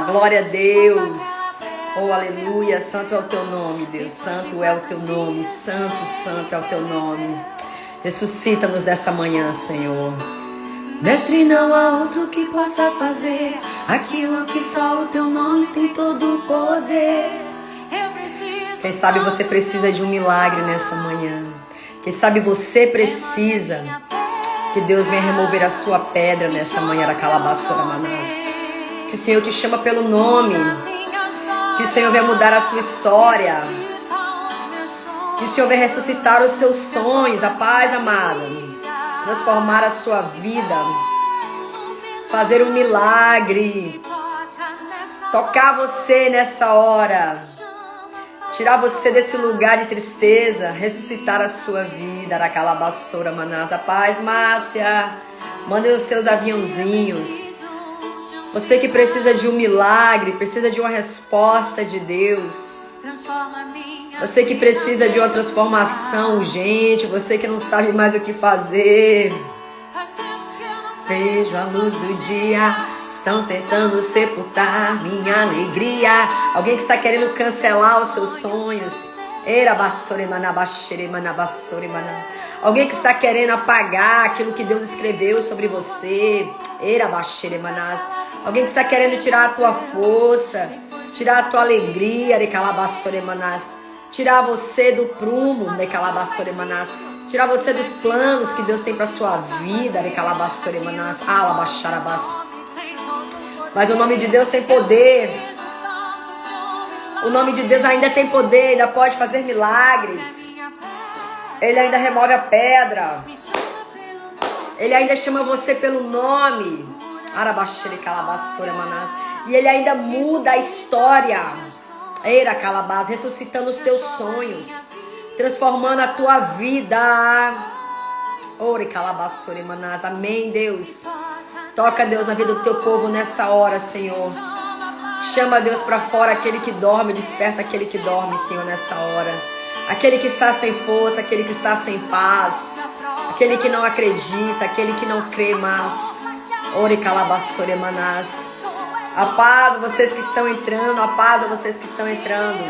Glória a Deus. Oh, aleluia. Santo é o teu nome, Deus. Santo é o teu nome. Santo, santo é o teu nome. Ressuscita-nos dessa manhã, Senhor. Mestre, não há outro que possa fazer aquilo que só o teu nome tem todo o poder. Quem sabe você precisa de um milagre nessa manhã. Quem sabe você precisa que Deus venha remover a sua pedra nessa manhã da Calabaçora Manás. Que o Senhor te chama pelo nome. Que o Senhor venha mudar a sua história. Que o Senhor venha ressuscitar os seus sonhos, a paz, amada. Transformar a sua vida. Fazer um milagre. Tocar você nessa hora. Tirar você desse lugar de tristeza. Ressuscitar a sua vida. Da Calabaçora Manás. A paz, Márcia. Mandem os seus aviãozinhos. Você que precisa de um milagre, precisa de uma resposta de Deus. Você que precisa de uma transformação urgente, você que não sabe mais o que fazer. Vejo a luz do dia, estão tentando sepultar minha alegria. Alguém que está querendo cancelar os seus sonhos. Alguém que está querendo apagar aquilo que Deus escreveu sobre você. Alguém que está querendo tirar a tua força, tirar a tua alegria, tirar você do prumo, tirar você dos planos que Deus tem para sua vida, mas o nome de Deus tem poder. O nome de Deus ainda tem poder, ainda pode fazer milagres. Ele ainda remove a pedra. Ele ainda chama você pelo nome. E ele ainda muda a história. Ressuscitando os teus sonhos, transformando a tua vida. Amém, Deus. Toca, Deus, na vida do teu povo nessa hora, Senhor. Chama, Deus, para fora aquele que dorme, desperta aquele que dorme, Senhor, nessa hora. Aquele que está sem força, aquele que está sem paz, aquele que não acredita, aquele que não crê mais. A paz a vocês que estão entrando, a paz a vocês que estão entrando.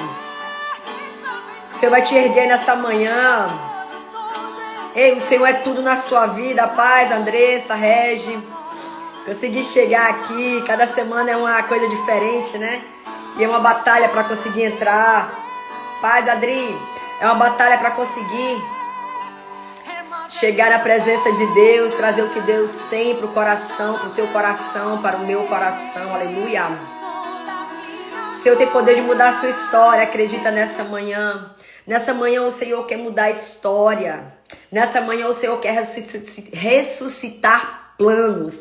O Senhor vai te erguer nessa manhã. Ei, o Senhor é tudo na sua vida. A paz, Andressa, Regi. Consegui chegar aqui. Cada semana é uma coisa diferente, né? E é uma batalha para conseguir entrar. Paz, Adri. É uma batalha para conseguir chegar na presença de Deus, trazer o que Deus tem para o coração, para o teu coração, para o meu coração. Aleluia. O Senhor tem poder de mudar a sua história. Acredita nessa manhã. Nessa manhã o Senhor quer mudar a história. Nessa manhã o Senhor quer ressuscitar planos.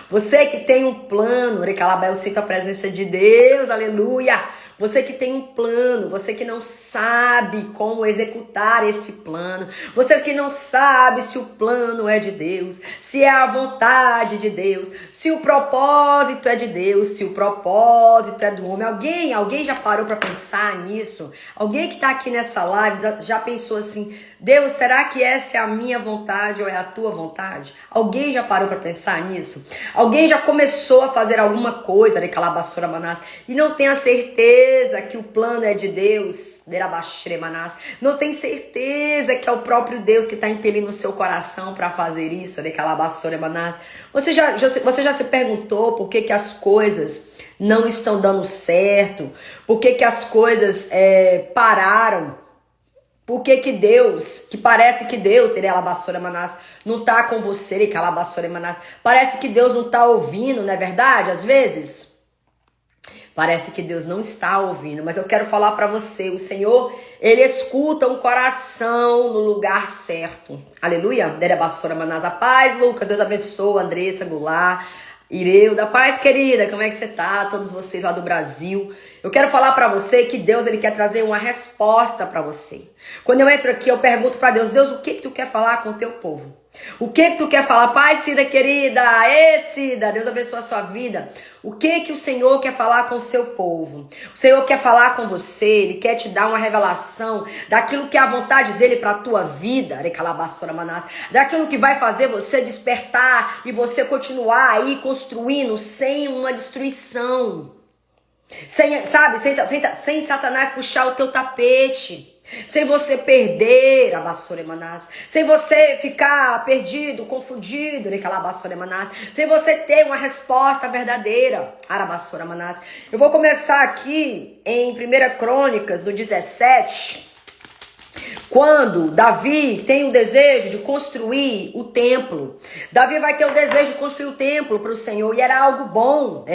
Você que tem um plano, eu sinto a presença de Deus. Aleluia. Você que tem um plano, você que não sabe como executar esse plano, você que não sabe se o plano é de Deus, se é a vontade de Deus, se o propósito é de Deus, se o propósito é do homem. Alguém já parou para pensar nisso? Alguém que está aqui nessa live já pensou assim: Deus, será que essa é a minha vontade ou é a tua vontade? Alguém já parou para pensar nisso? Alguém já começou a fazer alguma coisa de Calabaçora Manás e não tem a certeza que o plano é de Deus? Não tem certeza que é o próprio Deus que está impelindo o seu coração para fazer isso? De Calabaçora Manás. Você já se perguntou por que as coisas não estão dando certo? Por que as coisas pararam? Por que Deus, que parece que Deus, não tá com você, parece que Deus não tá ouvindo, não é verdade? Às vezes, parece que Deus não está ouvindo, mas eu quero falar para você, o Senhor, Ele escuta um coração no lugar certo. Aleluia. A paz, Lucas, Deus abençoe, Andressa, Goulart, Ireuda, paz, querida, como é que você tá? Todos vocês lá do Brasil. Eu quero falar pra você que Deus, Ele quer trazer uma resposta pra você. Quando eu entro aqui, eu pergunto pra Deus: Deus, o que tu quer falar com o teu povo? O que tu quer falar? Pai, Cida querida, Cida, Deus abençoe a sua vida. O que o Senhor quer falar com o seu povo? O Senhor quer falar com você, Ele quer te dar uma revelação daquilo que é a vontade dEle para a tua vida, daquilo que vai fazer você despertar e você continuar aí construindo sem uma destruição. Sem Satanás puxar o teu tapete. Sem você perder, sem você ficar perdido, confundido, sem você ter uma resposta verdadeira. Eu vou começar aqui em 1 Crônicas, do 17, quando Davi tem o desejo de construir o templo. Davi vai ter o desejo de construir o templo para o Senhor, e era algo bom.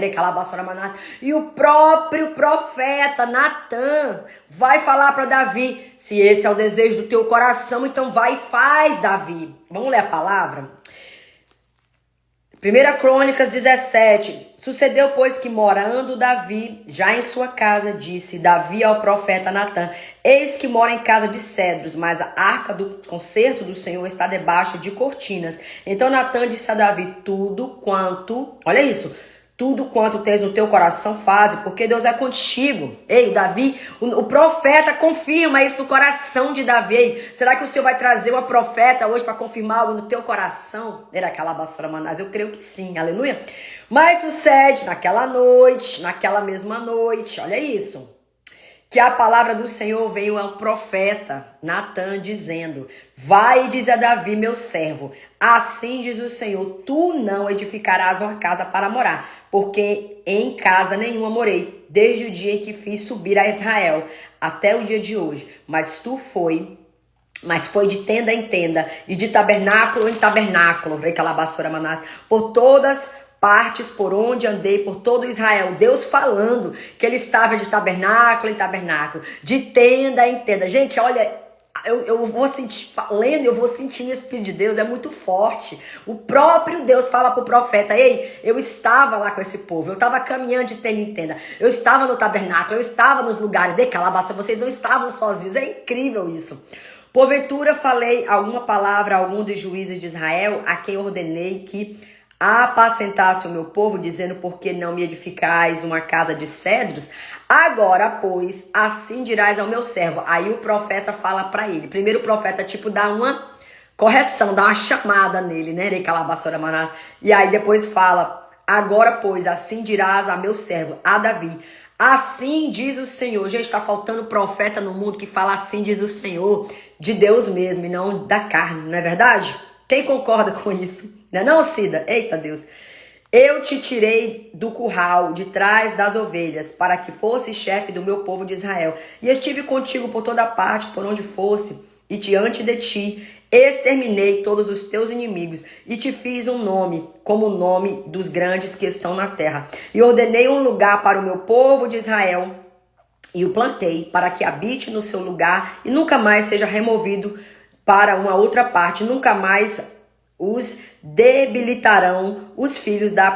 E o próprio profeta Natan vai falar para Davi: se esse é o desejo do teu coração, então vai e faz, Davi. Vamos ler a palavra? 1 Crônicas 17. Sucedeu, pois, que morando Davi, já em sua casa, disse Davi ao profeta Natan: eis que mora em casa de cedros, mas a arca do concerto do Senhor está debaixo de cortinas. Então Natan disse a Davi: olha isso, tudo quanto tens no teu coração faze, porque Deus é contigo. Ei, Davi, o profeta confirma isso no coração de Davi. Ei, será que o Senhor vai trazer uma profeta hoje para confirmar algo no teu coração? Era aquela basura manás, eu creio que sim, aleluia. Mas sucede naquela noite, naquela mesma noite, olha isso, que a palavra do Senhor veio ao profeta Natan dizendo: vai e diz a Davi, meu servo, assim diz o Senhor, tu não edificarás uma casa para morar, porque em casa nenhuma morei, desde o dia em que fiz subir a Israel, até o dia de hoje. Mas foi de tenda em tenda, e de tabernáculo em tabernáculo, por todas partes por onde andei, por todo Israel. Deus falando que ele estava de tabernáculo em tabernáculo, de tenda em tenda. Gente, olha, eu vou sentir, lendo, eu vou sentindo o Espírito de Deus, é muito forte. O próprio Deus fala pro profeta: ei, eu estava lá com esse povo, eu estava caminhando de tenda em tenda, eu estava no tabernáculo, eu estava nos lugares de calabaça, vocês não estavam sozinhos. É incrível isso. Porventura falei alguma palavra a algum dos juízes de Israel, a quem ordenei que apacentasse o meu povo, dizendo: por que não me edificais uma casa de cedros? Agora, pois, assim dirás ao meu servo. Aí o profeta fala para ele. Primeiro o profeta, dá uma correção, dá uma chamada nele, né? E aí depois fala: agora, pois, assim dirás a meu servo, a Davi. Assim diz o Senhor. Gente, está faltando profeta no mundo que fala assim diz o Senhor, de Deus mesmo e não da carne, não é verdade? Quem concorda com isso? Não é não, Cida? Eita Deus. Eu te tirei do curral, de trás das ovelhas, para que fosse chefe do meu povo de Israel. E estive contigo por toda parte, por onde fosse, e diante de ti exterminei todos os teus inimigos, e te fiz um nome, como o nome dos grandes que estão na terra. E ordenei um lugar para o meu povo de Israel, e o plantei, para que habite no seu lugar, e nunca mais seja removido para uma outra parte, nunca mais os debilitarão os filhos da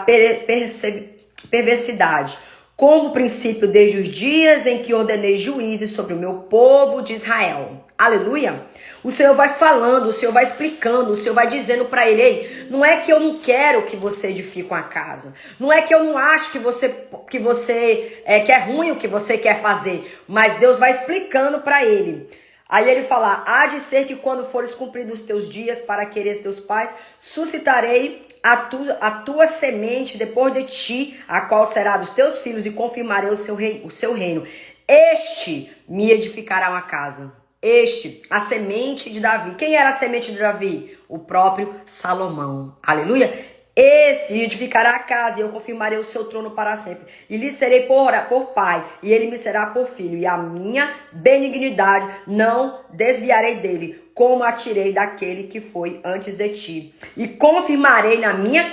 perversidade, como princípio desde os dias em que ordenei juízes sobre o meu povo de Israel. Aleluia! O Senhor vai falando, o Senhor vai explicando, o Senhor vai dizendo para ele: ei, não é que eu não quero que você edifique uma casa, não é que eu não acho que que é ruim o que você quer fazer, mas Deus vai explicando para ele. Aí ele fala: há de ser que quando fores cumpridos os teus dias para quereres teus pais, suscitarei a tua semente depois de ti, a qual será dos teus filhos, e confirmarei o seu reino. Este me edificará uma casa. A semente de Davi. Quem era a semente de Davi? O próprio Salomão. Aleluia. Esse edificará a casa, e eu confirmarei o seu trono para sempre. E lhe serei por pai, e ele me será por filho. E a minha benignidade não desviarei dele, como a tirei daquele que foi antes de ti. E confirmarei na minha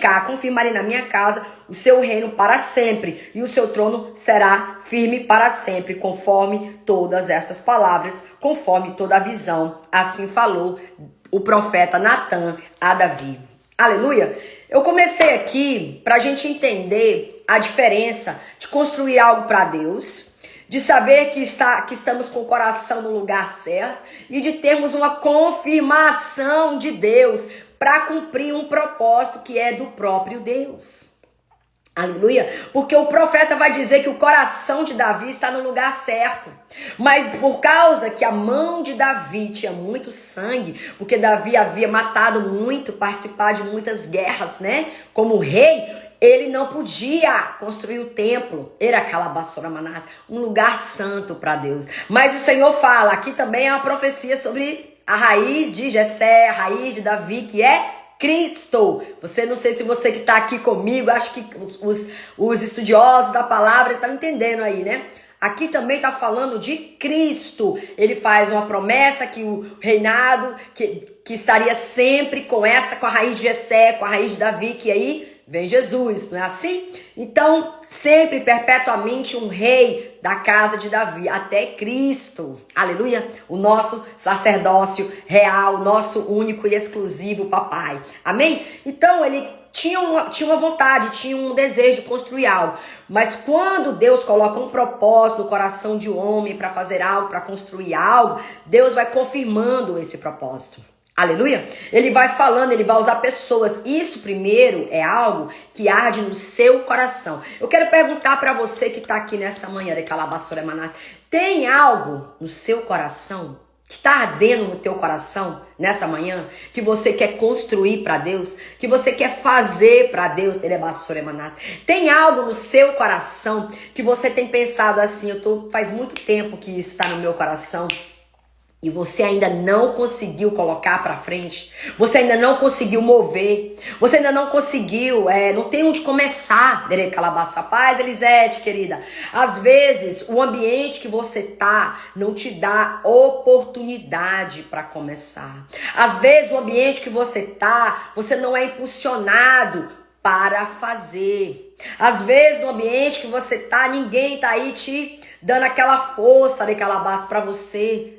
casa o seu reino para sempre, e o seu trono será firme para sempre, conforme todas estas palavras, conforme toda a visão. Assim falou o profeta Natan a Davi. Aleluia! Eu comecei aqui para a gente entender a diferença de construir algo para Deus, de saber que estamos com o coração no lugar certo e de termos uma confirmação de Deus para cumprir um propósito que é do próprio Deus. Aleluia, porque o profeta vai dizer que o coração de Davi está no lugar certo, mas por causa que a mão de Davi tinha muito sangue, porque Davi havia matado muito, participado de muitas guerras, né, como rei, ele não podia construir o templo, era Calabassora Manás, um lugar santo para Deus. Mas o Senhor fala, aqui também é uma profecia sobre a raiz de Jessé, a raiz de Davi, que é Cristo. Você, não sei se você que está aqui comigo, acho que os estudiosos da palavra estão entendendo aí, né? Aqui também está falando de Cristo. Ele faz uma promessa que o reinado, que estaria sempre com a raiz de Jessé, com a raiz de Davi, que aí vem Jesus, não é assim? Então, sempre, perpetuamente, um rei da casa de Davi, até Cristo, aleluia, o nosso sacerdócio real, nosso único e exclusivo papai, amém? Então, ele tinha uma vontade, tinha um desejo de construir algo, mas quando Deus coloca um propósito no coração de um homem para fazer algo, para construir algo, Deus vai confirmando esse propósito. Aleluia? Ele vai falando, ele vai usar pessoas. Isso primeiro é algo que arde no seu coração. Eu quero perguntar para você que está aqui nessa manhã de Calabassora Manás, tem algo no seu coração que está ardendo no teu coração nessa manhã, que você quer construir para Deus, que você quer fazer para Deus? Tem algo no seu coração que você tem pensado assim, faz muito tempo que isso está no meu coração, e você ainda não conseguiu colocar para frente, você ainda não conseguiu mover, você ainda não conseguiu, não tem onde começar. Paz, Elisete, querida. Às vezes, o ambiente que você tá não te dá oportunidade para começar. Às vezes, o ambiente que você tá, você não é impulsionado para fazer. Às vezes, no ambiente que você tá, ninguém tá aí te dando aquela força de calabás para você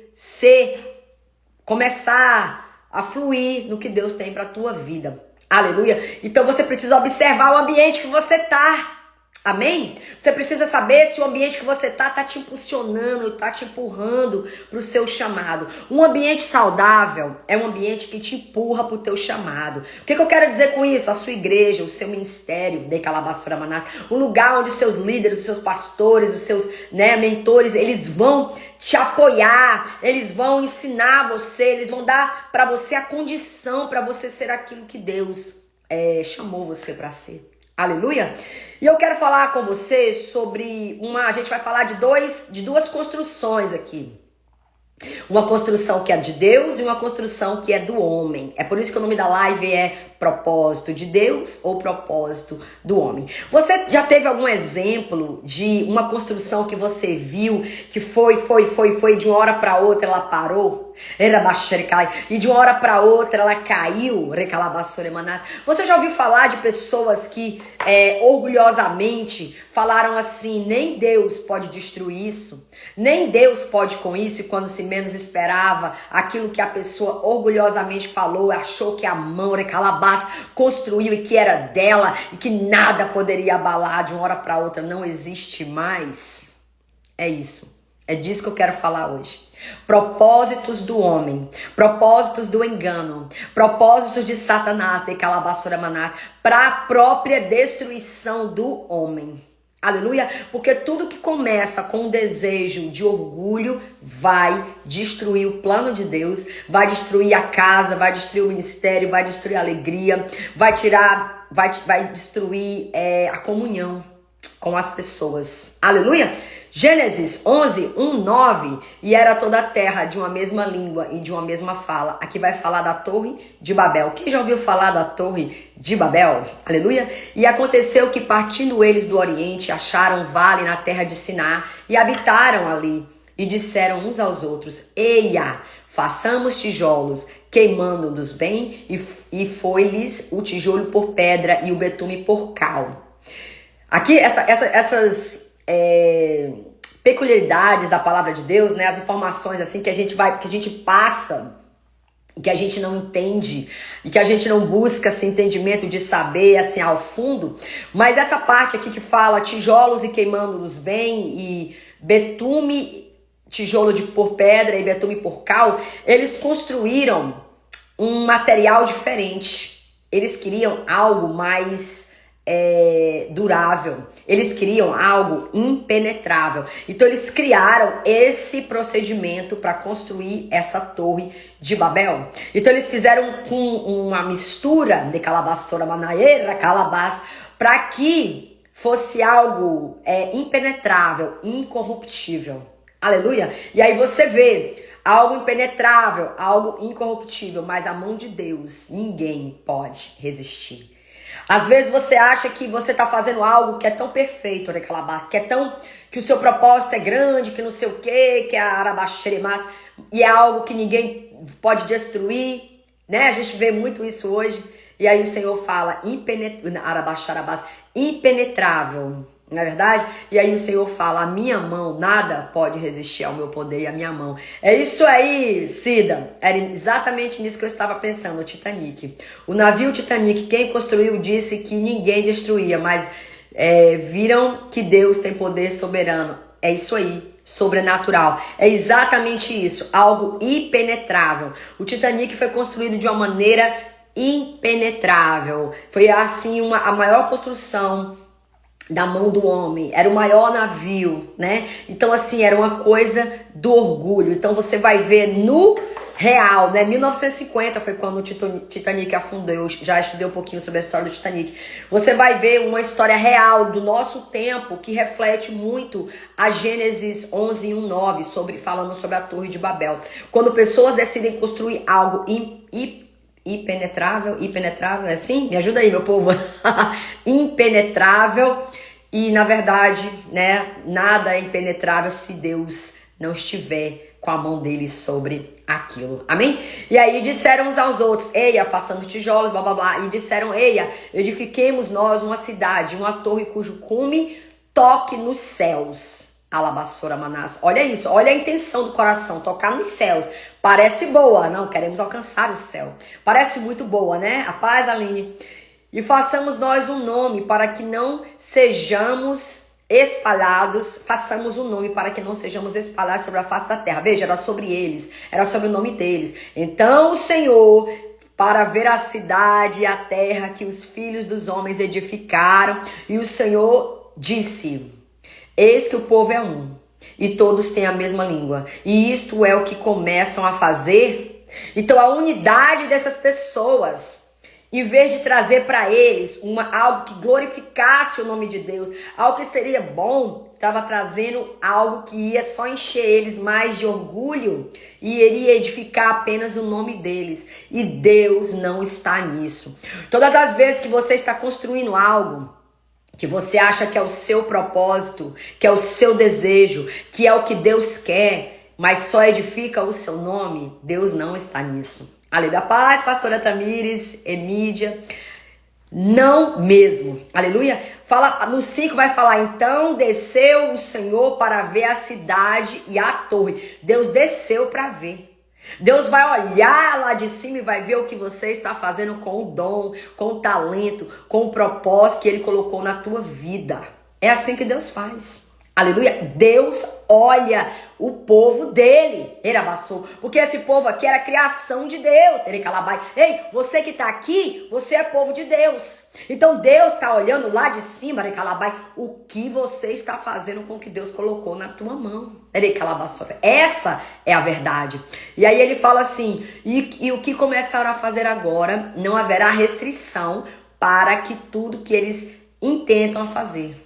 começar a fluir no que Deus tem para tua vida. Aleluia. Então você precisa observar o ambiente que você tá. Amém? Você precisa saber se o ambiente que você tá te impulsionando, tá te empurrando pro seu chamado. Um ambiente saudável é um ambiente que te empurra pro teu chamado. O que eu quero dizer com isso? A sua igreja, o seu ministério, de Calabassora Manás, um lugar onde os seus líderes, os seus pastores, os seus mentores, eles vão te apoiar, eles vão ensinar você, eles vão dar para você a condição para você ser aquilo que Deus chamou você para ser. Aleluia! E eu quero falar com você sobre a gente vai falar de duas construções aqui. Uma construção que é de Deus e uma construção que é do homem. É por isso que o nome da live é propósito de Deus ou propósito do homem. Você já teve algum exemplo de uma construção que você viu que foi de uma hora para outra ela parou? E de uma hora para outra ela caiu? Você já ouviu falar de pessoas que orgulhosamente falaram assim: nem Deus pode destruir isso, nem Deus pode com isso, e quando se menos esperava, aquilo que a pessoa orgulhosamente falou, achou que a mão construiu e que era dela e que nada poderia abalar, de uma hora para outra não existe mais? É isso, é disso que eu quero falar hoje. Propósitos do homem, propósitos do engano, propósitos de Satanás, de Calabassora Manás, para a própria destruição do homem. Aleluia, porque tudo que começa com um desejo de orgulho vai destruir o plano de Deus, vai destruir a casa, vai destruir o ministério, vai destruir a alegria, vai destruir a comunhão com as pessoas. Aleluia. Gênesis 11, 1, 9, e era toda a terra de uma mesma língua e de uma mesma fala. Aqui vai falar da Torre de Babel. Quem já ouviu falar da Torre de Babel? Aleluia. E aconteceu que, partindo eles do Oriente, acharam vale na terra de Siná e habitaram ali. E disseram uns aos outros: eia, façamos tijolos, queimando-nos bem, e foi-lhes o tijolo por pedra e o betume por cal. Aqui, essas peculiaridades da palavra de Deus, né? As informações assim que a gente passa e que a gente não entende e que a gente não busca esse entendimento de saber assim ao fundo, mas essa parte aqui que fala tijolos e queimando-nos bem e betume, tijolo por pedra e betume por cal, eles construíram um material diferente. Eles queriam algo mais durável. Eles queriam algo impenetrável. Então eles criaram esse procedimento para construir essa torre de Babel. Então eles fizeram com uma mistura de calabaçora manaeira, calabás, para que fosse algo impenetrável, incorruptível. Aleluia. E aí você vê algo impenetrável, algo incorruptível, mas a mão de Deus, ninguém pode resistir. Às vezes você acha que você está fazendo algo que é tão perfeito, né, calabás, que o seu propósito é grande, que não sei o quê, que é arabaxeremás, e é algo que ninguém pode destruir, né? A gente vê muito isso hoje. E aí o Senhor fala impenetrável, não é verdade? E aí o Senhor fala, a minha mão, nada pode resistir ao meu poder e à minha mão. É isso aí, Cida. Era exatamente nisso que eu estava pensando, o Titanic. O navio Titanic, quem construiu disse que ninguém destruía, mas viram que Deus tem poder soberano. É isso aí, sobrenatural. É exatamente isso, algo impenetrável. O Titanic foi construído de uma maneira impenetrável. Foi assim a maior construção da mão do homem, era o maior navio, né? Então assim, era uma coisa do orgulho. Então você vai ver no real, né? 1950 foi quando o Titanic afundou. Eu já estudei um pouquinho sobre a história do Titanic. Você vai ver uma história real do nosso tempo que reflete muito a Gênesis 11:1-9, falando sobre a Torre de Babel. Quando pessoas decidem construir algo impenetrável, é assim? Me ajuda aí, meu povo. Impenetrável. E na verdade, né, nada é impenetrável se Deus não estiver com a mão dele sobre aquilo. Amém? E aí disseram uns aos outros, eia, façamos tijolos, blá blá blá. E disseram, eia, edifiquemos nós uma cidade, uma torre cujo cume toque nos céus. Alabaçora Manás. Olha isso, olha a intenção do coração, tocar nos céus. Parece boa, não, queremos alcançar o céu. Parece muito boa, né? A paz, Aline. E façamos nós um nome para que não sejamos espalhados. Façamos um nome para que não sejamos espalhados sobre a face da terra. Veja, era sobre eles, era sobre o nome deles. Então o Senhor, para ver a cidade e a terra que os filhos dos homens edificaram, e o Senhor disse, eis que o povo é um, e todos têm a mesma língua, e isto é o que começam a fazer. Então a unidade dessas pessoas, em vez de trazer para eles algo que glorificasse o nome de Deus, algo que seria bom, estava trazendo algo que ia só encher eles mais de orgulho e iria edificar apenas o nome deles. E Deus não está nisso. Todas as vezes que você está construindo algo, que você acha que é o seu propósito, que é o seu desejo, que é o que Deus quer, mas só edifica o seu nome, Deus não está nisso. Aleluia. Paz, pastora Tamires, Emídia. Não mesmo. Aleluia. Fala, no 5 vai falar, então desceu o Senhor para ver a cidade e a torre. Deus desceu para ver. Deus vai olhar lá de cima e vai ver o que você está fazendo com o dom, com o talento, com o propósito que Ele colocou na tua vida. É assim que Deus faz. Aleluia. Deus olha o povo dele. Porque esse povo aqui era a criação de Deus. Ei, você que está aqui, você é povo de Deus. Então Deus está olhando lá de cima, o que você está fazendo com o que Deus colocou na tua mão. Essa é a verdade. E aí ele fala assim, e o que começaram a fazer agora, não haverá restrição para que tudo que eles intentam fazer.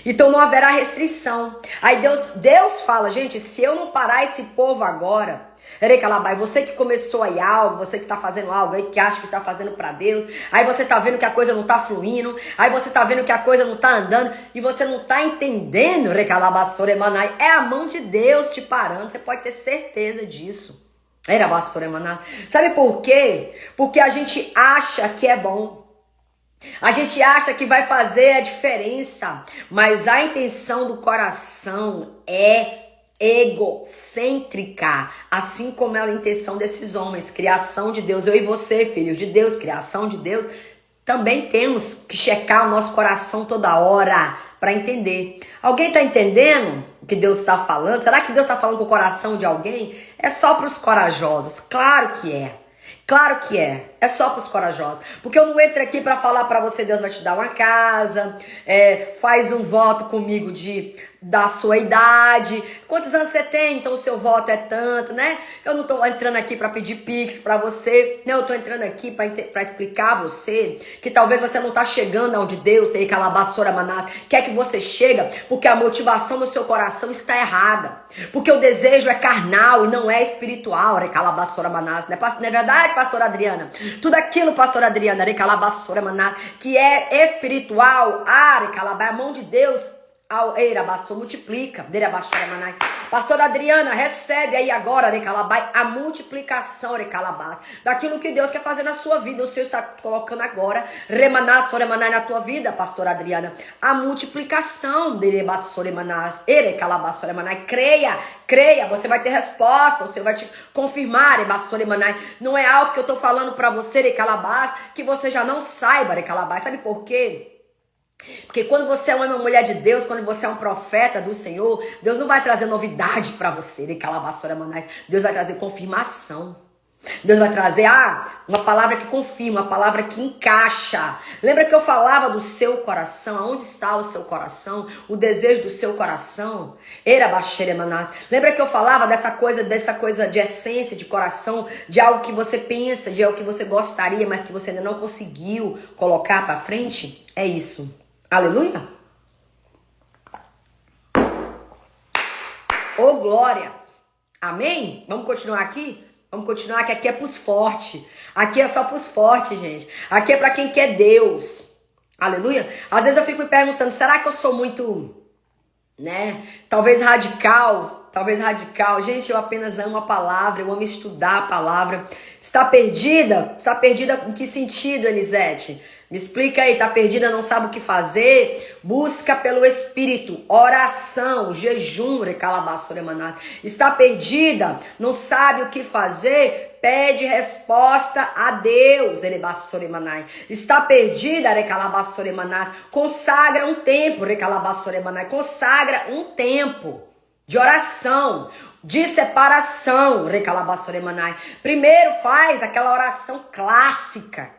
Então não haverá restrição. Aí Deus fala, gente, se eu não parar esse povo agora, você que começou aí algo, você que tá fazendo algo aí, que acha que tá fazendo pra Deus, aí você tá vendo que a coisa não tá fluindo, aí você tá vendo que a coisa não tá andando, e você não tá entendendo, é a mão de Deus te parando, você pode ter certeza disso. Sabe por quê? Porque a gente acha que é bom. A gente acha que vai fazer a diferença, mas a intenção do coração é egocêntrica, assim como é a intenção desses homens, criação de Deus. Eu e você, filhos de Deus, criação de Deus, também temos que checar o nosso coração toda hora para entender. Alguém está entendendo o que Deus está falando? Será que Deus está falando com o coração de alguém? É só para os corajosos? Claro que é. Claro que é. É só para os corajosos. Porque eu não entro aqui para falar para você, Deus vai te dar uma casa, faz um voto comigo da sua idade. Quantos anos você tem? Então o seu voto é tanto, né? Eu não tô entrando aqui para pedir pix para você. Não, eu tô entrando aqui para explicar a você que talvez você não tá chegando onde Deus tem calabaçora manás quer que você chega, porque a motivação do seu coração está errada. Porque o desejo é carnal e não é espiritual, recalabaçora manás. Não é verdade, pastora Adriana? Tudo aquilo, pastora Adriana, recalabaçora manás, que é espiritual, recalabá, a mão de Deus, multiplica. Pastora Adriana, recebe aí agora, recalabai, a multiplicação, recalabás, daquilo que Deus quer fazer na sua vida. O Senhor está colocando agora, remanás, soremanai, na tua vida, pastora Adriana, a multiplicação, derebasoremanás, erecalabás, soremanai. Creia, você vai ter resposta, o Senhor vai te confirmar, rebasoremanai. Não é algo que eu estou falando para você, recalabás, que você já não saiba, recalabás. Sabe por quê? Porque quando você é uma mulher de Deus, quando você é um profeta do Senhor, Deus não vai trazer novidade para você, Deus vai trazer confirmação. Deus vai trazer uma palavra que confirma, uma palavra que encaixa. Lembra que eu falava do seu coração? Aonde está o seu coração? O desejo do seu coração? Lembra que eu falava dessa coisa de essência, de coração, de algo que você pensa, de algo que você gostaria, mas que você ainda não conseguiu colocar para frente? É isso. Aleluia? Ô glória! Amém? Vamos continuar aqui? Vamos continuar, que aqui é pros fortes. Aqui é só pros fortes, gente. Aqui é pra quem quer Deus. Aleluia? Às vezes eu fico me perguntando, será que eu sou muito, talvez radical? Gente, eu apenas amo a palavra, eu amo estudar a palavra. Está perdida? Está perdida em que sentido, Elisete? Me explica aí, tá perdida, não sabe o que fazer? Busca pelo Espírito, oração, jejum, recalabassoremanás. Está perdida, não sabe o que fazer? Pede resposta a Deus, recalabassoremanás. Está perdida, recalabassoremanás. Consagra um tempo, recalabassoremanás. Consagra um tempo de oração, de separação, recalabassoremanai. Primeiro faz aquela oração clássica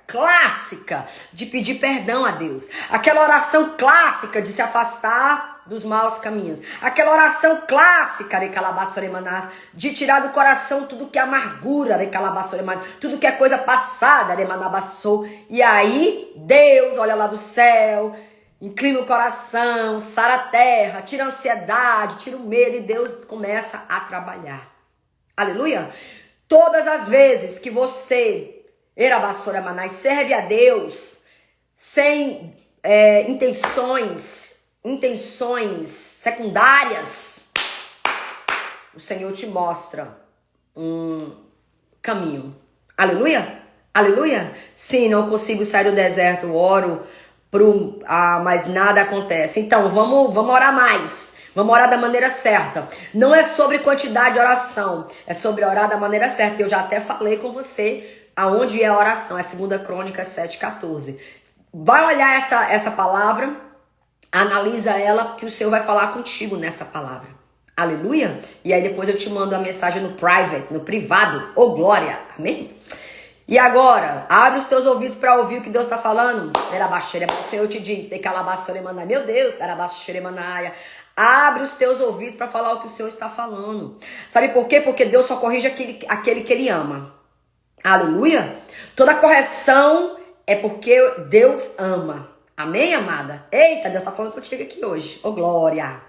de pedir perdão a Deus. Aquela oração clássica de se afastar dos maus caminhos. Aquela oração clássica, recalabassoremanai, de tirar do coração tudo que é amargura, recalabassoremanai, tudo que é coisa passada, remanabassou. E aí Deus olha lá do céu, inclina o coração, sara a terra, tira a ansiedade, tira o medo e Deus começa a trabalhar. Aleluia? Todas as vezes que você, Erabassoramanai, serve a Deus sem intenções secundárias, o Senhor te mostra um caminho. Aleluia? Aleluia? Sim, não consigo sair do deserto, oro, mas nada acontece. Então, vamos orar mais. Vamos orar da maneira certa. Não é sobre quantidade de oração, é sobre orar da maneira certa. Eu já até falei com você aonde é a oração. É 2 Crônicas 7:14. Vai olhar essa palavra, analisa ela, que o Senhor vai falar contigo nessa palavra. Aleluia? E aí depois eu te mando a mensagem no private, no privado. Ô glória! Amém? E agora, abre os teus ouvidos para ouvir o que Deus está falando. O Senhor te diz, meu Deus, abre os teus ouvidos para falar o que o Senhor está falando. Sabe por quê? Porque Deus só corrige aquele que Ele ama. Aleluia? Toda correção é porque Deus ama. Amém, amada? Eita, Deus está falando contigo aqui hoje. Ô glória!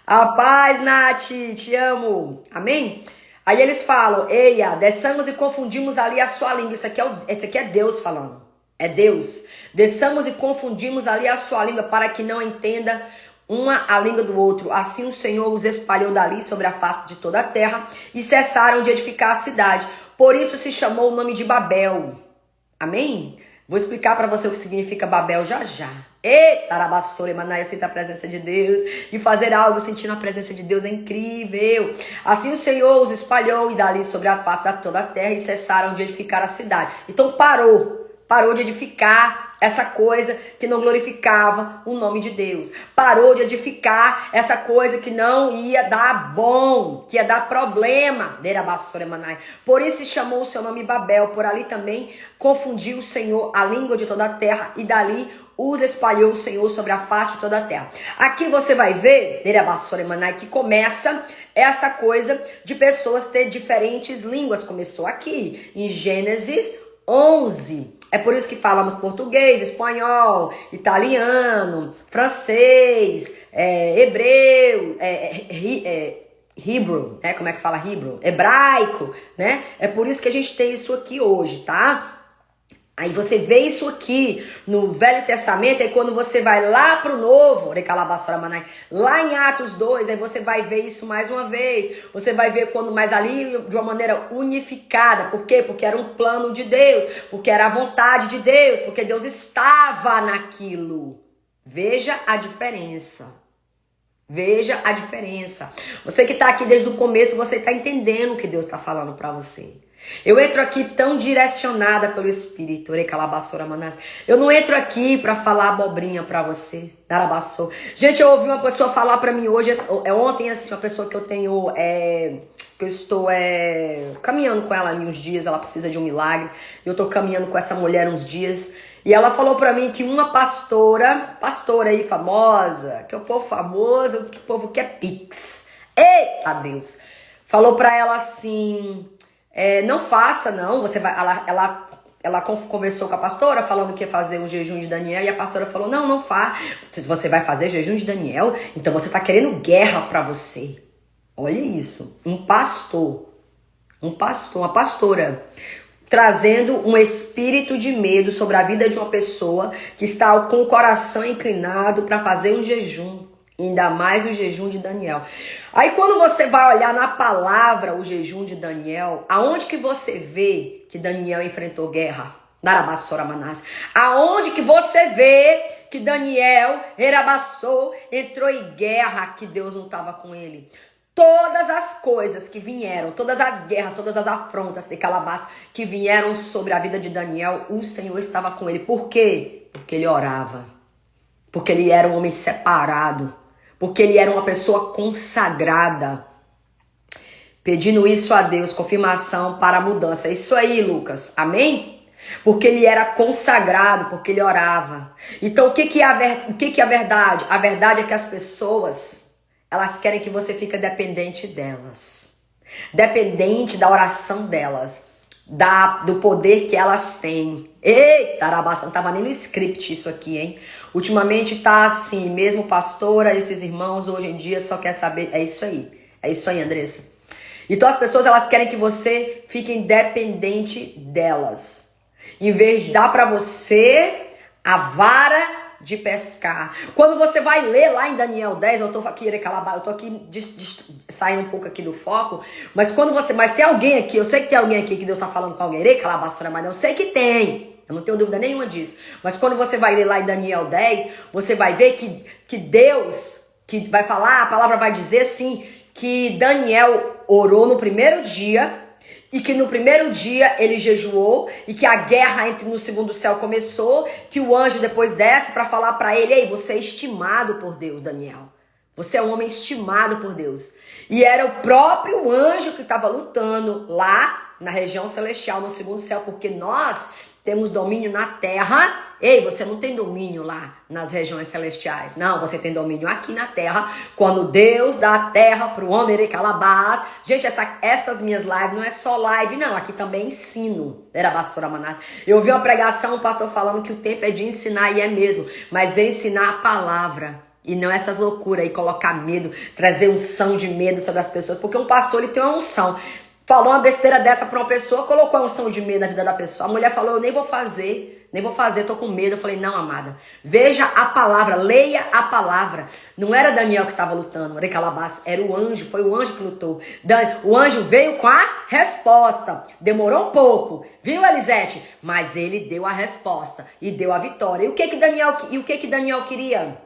A paz, Nath, te amo. Amém? Aí eles falam, eia, desçamos e confundimos ali a sua língua. Esse aqui é Deus falando. É Deus. Desçamos e confundimos ali a sua língua para que não entenda a língua do outro. Assim o Senhor os espalhou dali sobre a face de toda a terra e cessaram de edificar a cidade. Por isso se chamou o nome de Babel. Amém? Vou explicar para você o que significa Babel já já. Eita, arabassore, manai, sentir a presença de Deus e fazer algo sentindo a presença de Deus é incrível. Assim o Senhor os espalhou e dali sobre a face de toda a terra e cessaram de edificar a cidade. Então parou de edificar essa coisa que não glorificava o nome de Deus. Parou de edificar essa coisa que não ia dar bom, que ia dar problema. Por isso se chamou o seu nome Babel. Por ali também confundiu o Senhor a língua de toda a terra e dali os espalhou o Senhor sobre a face de toda a terra. Aqui você vai ver, que começa essa coisa de pessoas ter diferentes línguas. Começou aqui, em Gênesis 11. É por isso que falamos português, espanhol, italiano, francês, hebreu, Hebrew, né? Como é que fala Hebrew? Hebraico, né? É por isso que a gente tem isso aqui hoje, tá? Aí você vê isso aqui no Velho Testamento, aí quando você vai lá pro Novo, lá em Atos 2, aí você vai ver isso mais uma vez. Você vai ver quando mais ali de uma maneira unificada. Por quê? Porque era um plano de Deus, porque era a vontade de Deus, porque Deus estava naquilo. Veja a diferença. Veja a diferença. Você que está aqui desde o começo, você está entendendo o que Deus está falando para você. Eu entro aqui tão direcionada pelo Espírito. Eu não entro aqui para falar abobrinha para você. Gente, eu ouvi uma pessoa falar para mim hoje, ontem, assim, uma pessoa que eu tenho, que eu estou caminhando com ela ali uns dias, ela precisa de um milagre. Eu tô caminhando com essa mulher uns dias. E ela falou pra mim que uma pastora aí famosa, que o povo famoso, que o povo quer pix. Eita Deus! Falou pra ela assim, não faça não, você vai, ela conversou com a pastora falando que ia fazer o jejum de Daniel e a pastora falou, não faça, você vai fazer jejum de Daniel? Então você tá querendo guerra pra você. Olha isso, uma pastora, trazendo um espírito de medo sobre a vida de uma pessoa que está com o coração inclinado para fazer um jejum, ainda mais o jejum de Daniel. Aí quando você vai olhar na palavra o jejum de Daniel, aonde que você vê que Daniel enfrentou guerra? Aonde que você vê que Daniel entrou em guerra, que Deus não estava com ele? Todas as coisas que vieram, todas as guerras, todas as afrontas de Calabás que vieram sobre a vida de Daniel, o Senhor estava com ele. Por quê? Porque ele orava. Porque ele era um homem separado. Porque ele era uma pessoa consagrada. Pedindo isso a Deus, confirmação para a mudança. É isso aí, Lucas. Amém? Porque ele era consagrado, porque ele orava. Então, o que é a verdade? A verdade é que as pessoas, elas querem que você fique dependente delas. Dependente da oração delas. Do poder que elas têm. Eita, não tava nem no script isso aqui, hein? Ultimamente tá assim, mesmo pastora, esses irmãos hoje em dia só quer saber. É isso aí, Andressa. Então as pessoas, elas querem que você fique independente delas. Em vez de dar pra você a vara de pescar. Quando você vai ler lá em Daniel 10, eu tô aqui saindo um pouco aqui do foco, mas tem alguém aqui, eu sei que tem alguém aqui que Deus tá falando com alguém, mas eu sei que tem, eu não tenho dúvida nenhuma disso, mas quando você vai ler lá em Daniel 10, você vai ver que Deus, que vai falar, a palavra vai dizer assim, que Daniel orou no primeiro dia, e que no primeiro dia ele jejuou, e que a guerra no segundo céu começou, que o anjo depois desce para falar para ele, ei, você é estimado por Deus, Daniel. Você é um homem estimado por Deus. E era o próprio anjo que estava lutando lá na região celestial, no segundo céu, porque nós temos domínio na terra. Ei, você não tem domínio lá nas regiões celestiais. Não, você tem domínio aqui na terra. Quando Deus dá a terra para o homem de Calabás. Gente, essas minhas lives não é só live, não. Aqui também ensino. Era a pastora Manás. Eu ouvi uma pregação, um pastor falando que o tempo é de ensinar, e é mesmo. Mas é ensinar a palavra. E não essas loucuras aí, colocar medo, trazer unção de medo sobre as pessoas. Porque um pastor, ele tem uma unção. Falou uma besteira dessa pra uma pessoa, colocou a unção de medo na vida da pessoa. A mulher falou, eu nem vou fazer, tô com medo. Eu falei, não, amada, veja a palavra, leia a palavra. Não era Daniel que estava lutando, era o anjo, foi o anjo que lutou. O anjo veio com a resposta, demorou um pouco, viu, Elisete? Mas ele deu a resposta e deu a vitória. E o que que Daniel queria?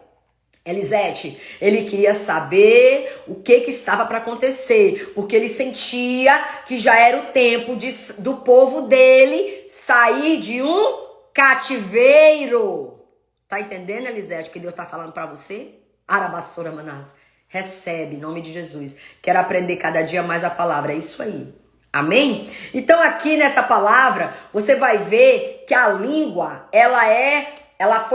Elisete, ele queria saber o que estava para acontecer, porque ele sentia que já era o tempo do povo dele sair de um cativeiro. Tá entendendo, Elisete, o que Deus tá falando pra você? Arabassora Manás. Recebe, em nome de Jesus. Quero aprender cada dia mais a palavra. É isso aí. Amém? Então aqui nessa palavra, você vai ver que a língua, ela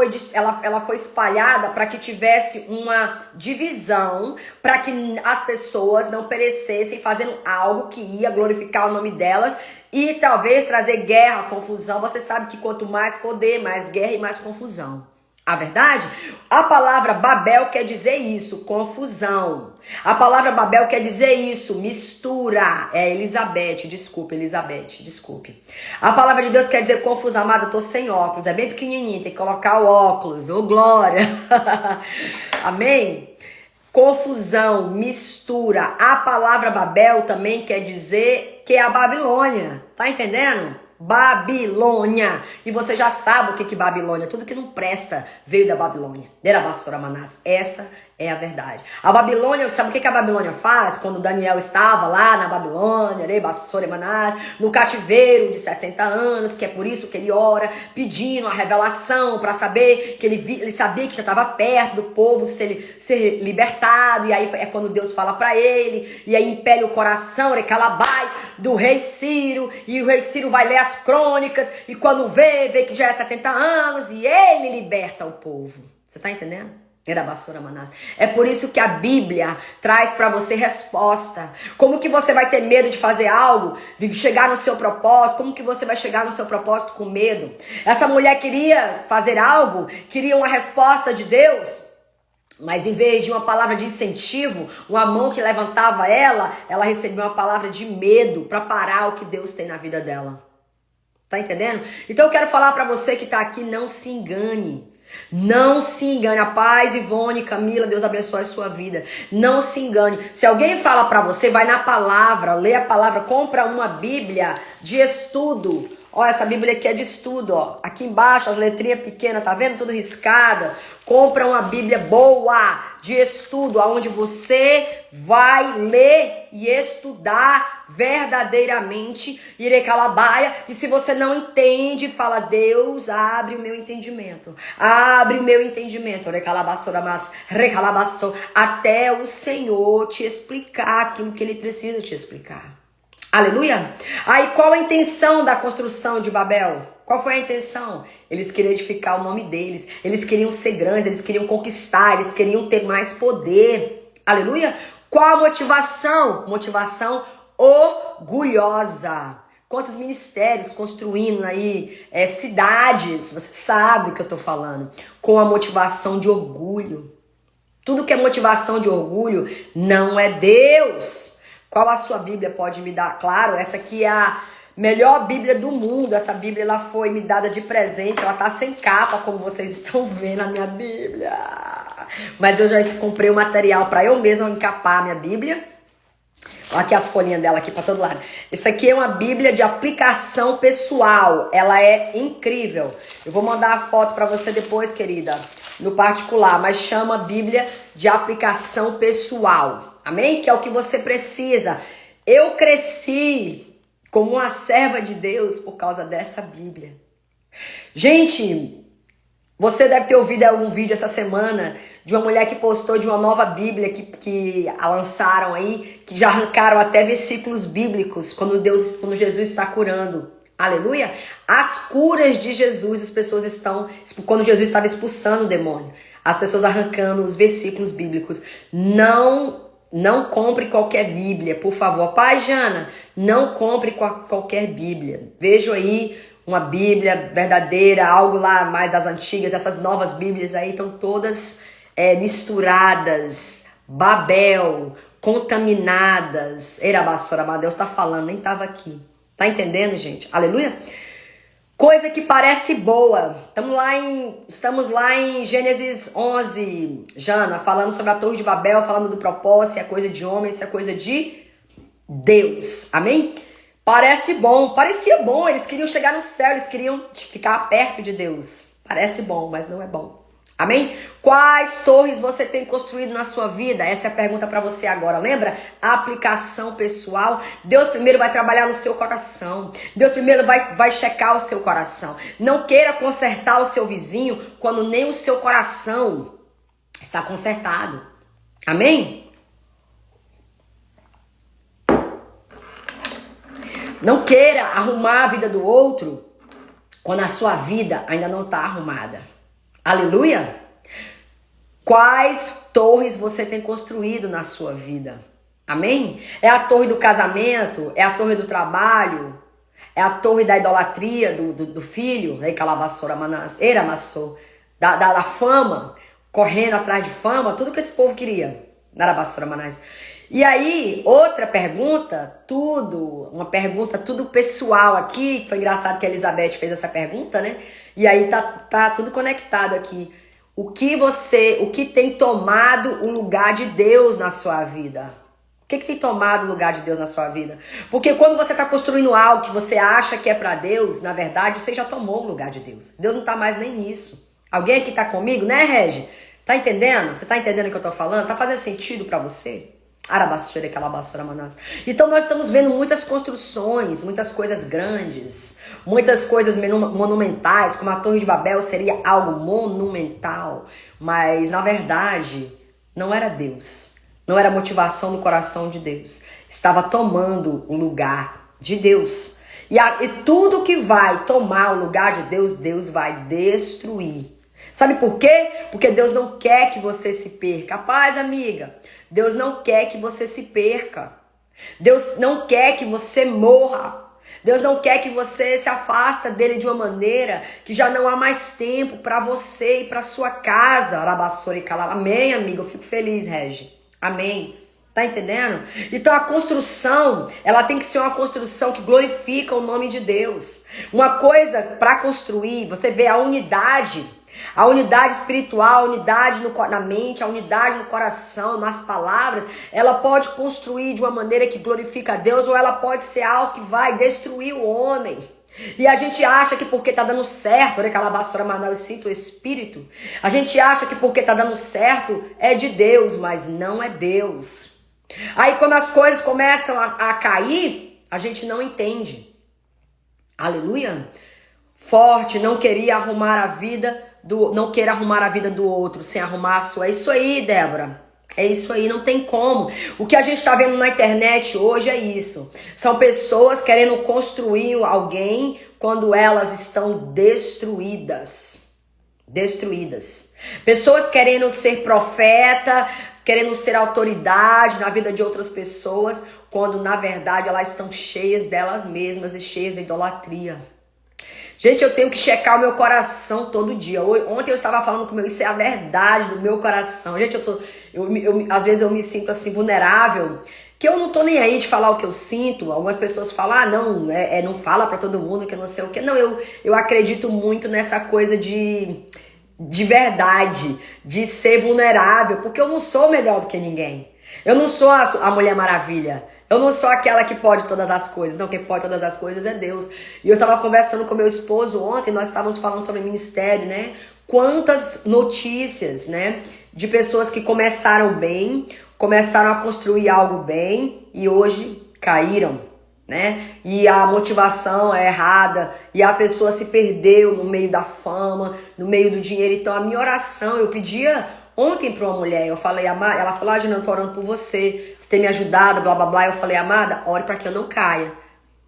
foi espalhada para que tivesse uma divisão, para que as pessoas não perecessem fazendo algo que ia glorificar o nome delas e talvez trazer guerra, confusão. Você sabe que quanto mais poder, mais guerra e mais confusão. A verdade? A palavra Babel quer dizer isso, confusão. A palavra Babel quer dizer isso, mistura. É Elizabeth, desculpe. A palavra de Deus quer dizer confusão. Amada, eu tô sem óculos, é bem pequenininho, tem que colocar o óculos. Ô, glória. Amém? Confusão, mistura. A palavra Babel também quer dizer que é a Babilônia. Tá entendendo? Babilônia. E você já sabe o que é Babilônia. Tudo que não presta veio da Babilônia. Essa é a verdade. A Babilônia, sabe o que a Babilônia faz? Quando Daniel estava lá na Babilônia, no cativeiro de 70 anos, que é por isso que ele ora, pedindo a revelação para saber que ele sabia que já estava perto do povo ser libertado. E aí é quando Deus fala para ele, e aí impele o coração, recalabai, do rei Ciro, e o rei Ciro vai ler as crônicas, e quando vê que já é 70 anos, e ele liberta o povo. Você tá entendendo? É por isso que a Bíblia traz para você resposta. Como que você vai ter medo de fazer algo, de chegar no seu propósito? Como que você vai chegar no seu propósito com medo? Essa mulher queria fazer algo, queria uma resposta de Deus, mas em vez de uma palavra de incentivo, uma mão que levantava ela recebeu uma palavra de medo para parar o que Deus tem na vida dela. Tá entendendo? Então eu quero falar para você que tá aqui, não se engane. Não se engane. A paz, Ivone, Camila, Deus abençoe a sua vida. Não se engane. Se alguém fala pra você, vai na palavra, lê a palavra, compra uma Bíblia de estudo. Ó, essa Bíblia aqui é de estudo, ó. Aqui embaixo, as letrinhas pequenas, tá vendo? Tudo riscada. Compra uma Bíblia boa de estudo, onde você vai ler e estudar verdadeiramente, irecalabaia. E se você não entende, fala: Deus, abre o meu entendimento. Abre o meu entendimento. Até o Senhor te explicar aquilo que Ele precisa te explicar. Aleluia? Aí qual a intenção da construção de Babel? Qual foi a intenção? Eles queriam edificar o nome deles. Eles queriam ser grandes, eles queriam conquistar, eles queriam ter mais poder. Aleluia? Qual a motivação? Motivação orgulhosa. Quantos ministérios construindo aí cidades, você sabe o que eu tô falando, com a motivação de orgulho. Tudo que é motivação de orgulho não é Deus. Qual a sua Bíblia pode me dar? Claro, essa aqui é a melhor Bíblia do mundo. Essa Bíblia ela foi me dada de presente. Ela tá sem capa, como vocês estão vendo a minha Bíblia. Mas eu já comprei o material para eu mesma encapar a minha Bíblia. Olha aqui as folhinhas dela aqui para todo lado. Isso aqui é uma Bíblia de aplicação pessoal. Ela é incrível. Eu vou mandar a foto para você depois, querida, no particular. Mas chama Bíblia de aplicação pessoal. Amém? Que é o que você precisa. Eu cresci como uma serva de Deus por causa dessa Bíblia. Gente, você deve ter ouvido algum vídeo essa semana de uma mulher que postou de uma nova Bíblia que a lançaram aí, que já arrancaram até versículos bíblicos quando Jesus está curando. Aleluia? As curas de Jesus, as pessoas estão, quando Jesus estava expulsando o demônio, as pessoas arrancando os versículos bíblicos. Não compre qualquer Bíblia, por favor. Pai, Jana, não compre qualquer Bíblia. Vejo aí uma Bíblia verdadeira, algo lá mais das antigas. Essas novas Bíblias aí estão todas misturadas. Babel, contaminadas. Deus está falando, nem estava aqui. Tá entendendo, gente? Aleluia? Coisa que parece boa. Estamos lá em Gênesis 11, Jana, falando sobre a Torre de Babel, falando do propósito, se é coisa de homem, se é coisa de Deus. Amém? Parece bom, parecia bom. Eles queriam chegar no céu, eles queriam ficar perto de Deus. Parece bom, mas não é bom. Amém? Quais torres você tem construído na sua vida? Essa é a pergunta para você agora. Lembra? A aplicação pessoal. Deus primeiro vai trabalhar no seu coração. Deus primeiro vai checar o seu coração. Não queira consertar o seu vizinho quando nem o seu coração está consertado. Amém? Não queira arrumar a vida do outro quando a sua vida ainda não está arrumada. Aleluia? Quais torres você tem construído na sua vida? Amém? É a torre do casamento? É a torre do trabalho? É a torre da idolatria do filho? Da fama? Correndo atrás de fama? Tudo que esse povo queria. E aí, outra pergunta, uma pergunta tudo pessoal aqui. Foi engraçado que a Elizabeth fez essa pergunta, né? E aí tá tudo conectado aqui. O que tem tomado o lugar de Deus na sua vida? O que tem tomado o lugar de Deus na sua vida? Porque quando você está construindo algo que você acha que é para Deus, na verdade você já tomou o lugar de Deus. Deus não tá mais nem nisso. Alguém aqui tá comigo, né, Regi? Tá entendendo? Você tá entendendo o que eu tô falando? Tá fazendo sentido para você? Então nós estamos vendo muitas construções, muitas coisas grandes, muitas coisas monumentais, como a Torre de Babel seria algo monumental, mas na verdade não era Deus, não era a motivação do coração de Deus, estava tomando o lugar de Deus. E tudo que vai tomar o lugar de Deus, Deus vai destruir. Sabe por quê? Porque Deus não quer que você se perca. Paz, amiga. Deus não quer que você se perca. Deus não quer que você morra. Deus não quer que você se afasta dele de uma maneira que já não há mais tempo para você e para sua casa. Amém, amiga. Eu fico feliz, Regi. Amém. Tá entendendo? Então a construção, ela tem que ser uma construção que glorifica o nome de Deus. Uma coisa para construir, você vê a unidade espiritual, a unidade na mente, a unidade no coração, nas palavras, ela pode construir de uma maneira que glorifica a Deus, ou ela pode ser algo que vai destruir o homem. E a gente acha que porque tá dando certo, eu sinto o Espírito, a gente acha que porque tá dando certo é de Deus, mas não é Deus. Aí quando as coisas começam a cair, a gente não entende. Aleluia. Forte, não queria arrumar a vida não queira arrumar a vida do outro sem arrumar a sua. É isso aí, Débora. É isso aí, não tem como. O que a gente tá vendo na internet hoje é isso. São pessoas querendo construir alguém quando elas estão destruídas. Destruídas. Pessoas querendo ser profeta, querendo ser autoridade na vida de outras pessoas, quando na verdade elas estão cheias delas mesmas e cheias de idolatria. Gente, eu tenho que checar o meu coração todo dia. Ontem eu estava falando com o meu, isso é a verdade do meu coração. Gente, às vezes eu me sinto assim vulnerável, que eu não tô nem aí de falar o que eu sinto. Algumas pessoas falam, não fala pra todo mundo que eu não sei o que. Não, eu acredito muito nessa coisa de verdade, de ser vulnerável, porque eu não sou melhor do que ninguém. Eu não sou a Mulher Maravilha. Eu não sou aquela que pode todas as coisas. Não, quem pode todas as coisas é Deus. E eu estava conversando com meu esposo ontem, nós estávamos falando sobre ministério, né? Quantas notícias, né? De pessoas que começaram bem, começaram a construir algo bem e hoje caíram, né? E a motivação é errada e a pessoa se perdeu no meio da fama, no meio do dinheiro. Então a minha oração, eu pedia ontem para uma mulher, eu falei, amada, ela falou, Gina, eu tô orando por você ter me ajudado, blá blá blá. Eu falei, amada, ore para que eu não caia.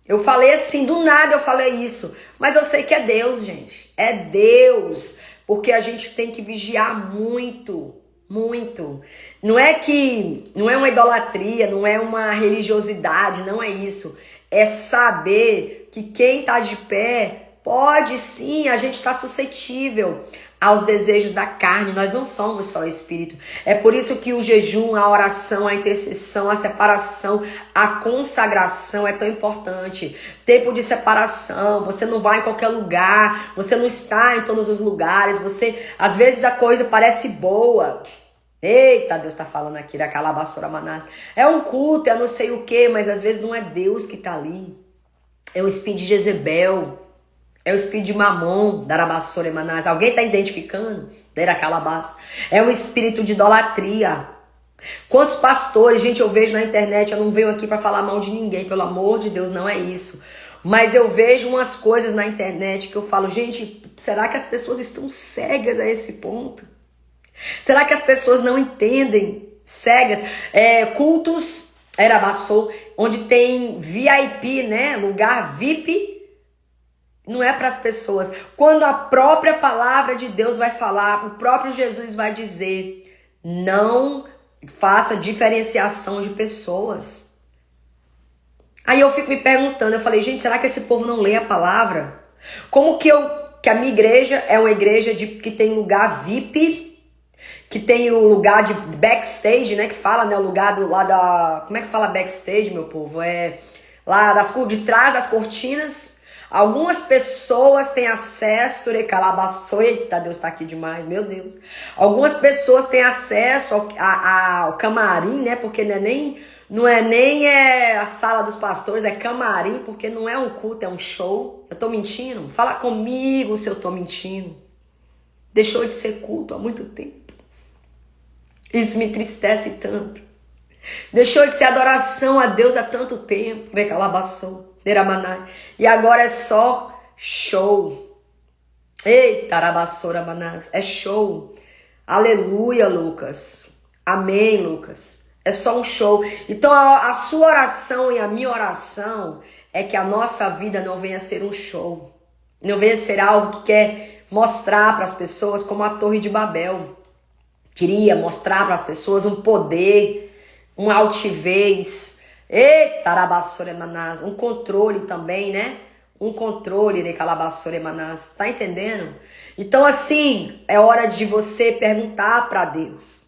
Eu falei assim, do nada eu falei isso. Mas eu sei que é Deus, gente. É Deus. Porque a gente tem que vigiar muito, muito. Não é uma idolatria, não é uma religiosidade, não é isso. É saber que quem tá de pé pode sim, a gente tá suscetível aos desejos da carne, nós não somos só espírito. É por isso que o jejum, a oração, a intercessão, a separação, a consagração é tão importante. Tempo de separação, você não vai em qualquer lugar, você não está em todos os lugares, às vezes a coisa parece boa. Eita, Deus tá falando aqui da calabaçora manás. É um culto, é não sei o que, mas às vezes não é Deus que tá ali. É o espírito de Jezebel. É o espírito de Mamon, Darabassore Manás. Alguém está identificando? Deracalabás. É um espírito de idolatria. Quantos pastores, gente, eu vejo na internet, eu não venho aqui para falar mal de ninguém, pelo amor de Deus, não é isso. Mas eu vejo umas coisas na internet que eu falo, gente, será que as pessoas estão cegas a esse ponto? Será que as pessoas não entendem? Cegas. Cultos, Erabassou, onde tem VIP, né? Lugar VIP. Não é para as pessoas. Quando a própria palavra de Deus vai falar, o próprio Jesus vai dizer, não faça diferenciação de pessoas. Aí eu fico me perguntando, eu falei, gente, será que esse povo não lê a palavra? Como que a minha igreja é uma igreja que tem lugar VIP, que tem o lugar de backstage, né, que fala, né, o lugar do lá da, como é que fala backstage, meu povo? É lá de trás das cortinas. Algumas pessoas têm acesso, eita, Deus tá aqui demais, meu Deus. Algumas pessoas têm acesso ao camarim, né? Porque não é nem a sala dos pastores, é camarim, porque não é um culto, é um show. Eu tô mentindo? Fala comigo se eu tô mentindo. Deixou de ser culto há muito tempo. Isso me entristece tanto. Deixou de ser adoração a Deus há tanto tempo. E agora é só show. Eita, Arabassora Manás. É show. Aleluia, Lucas. Amém, Lucas. É só um show. Então a sua oração e a minha oração é que a nossa vida não venha ser um show. Não venha ser algo que quer mostrar para as pessoas como a Torre de Babel. Queria mostrar para as pessoas um poder, uma altivez. Eita, Arabassore Manás. Um controle também, né? Um controle de Calabassore Manás. Tá entendendo? Então, assim, é hora de você perguntar para Deus.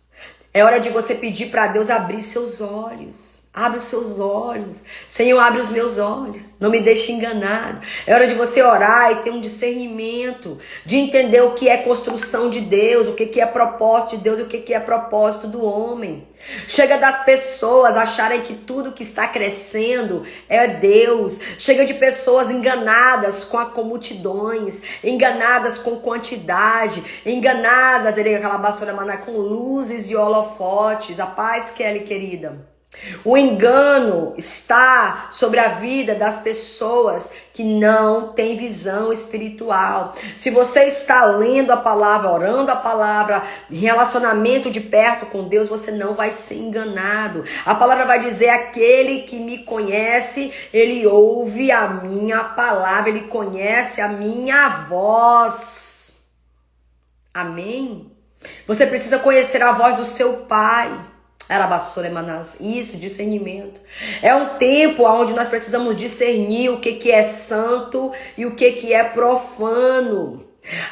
É hora de você pedir para Deus abrir seus olhos. Abre os seus olhos. Senhor, abre os meus olhos. Não me deixe enganado. É hora de você orar e ter um discernimento. De entender o que é construção de Deus. O que é propósito de Deus e o que é propósito do homem. Chega das pessoas acharem que tudo que está crescendo é Deus. Chega de pessoas enganadas com multidões. Enganadas com quantidade. Enganadas, com luzes e holofotes. A paz, Kelly, querida. O engano está sobre a vida das pessoas que não têm visão espiritual. Se você está lendo a palavra, orando a palavra, em relacionamento de perto com Deus, você não vai ser enganado. A palavra vai dizer, aquele que me conhece, ele ouve a minha palavra, ele conhece a minha voz. Amém? Você precisa conhecer a voz do seu Pai. Isso, discernimento. É um tempo onde nós precisamos discernir o que é santo e o que é profano.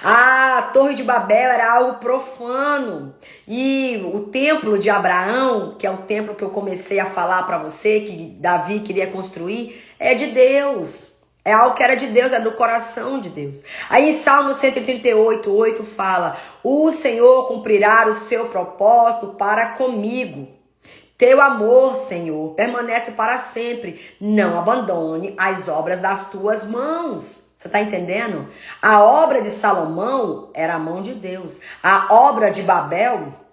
A Torre de Babel era algo profano. E o templo de Abraão, que é o templo que eu comecei a falar para você, que Davi queria construir, é de Deus. É algo que era de Deus, é do coração de Deus. Aí em Salmo 138:8 fala, o Senhor cumprirá o seu propósito para comigo. Teu amor, Senhor, permanece para sempre. Não abandone as obras das tuas mãos. Você está entendendo? A obra de Salomão era a mão de Deus. A obra de Babel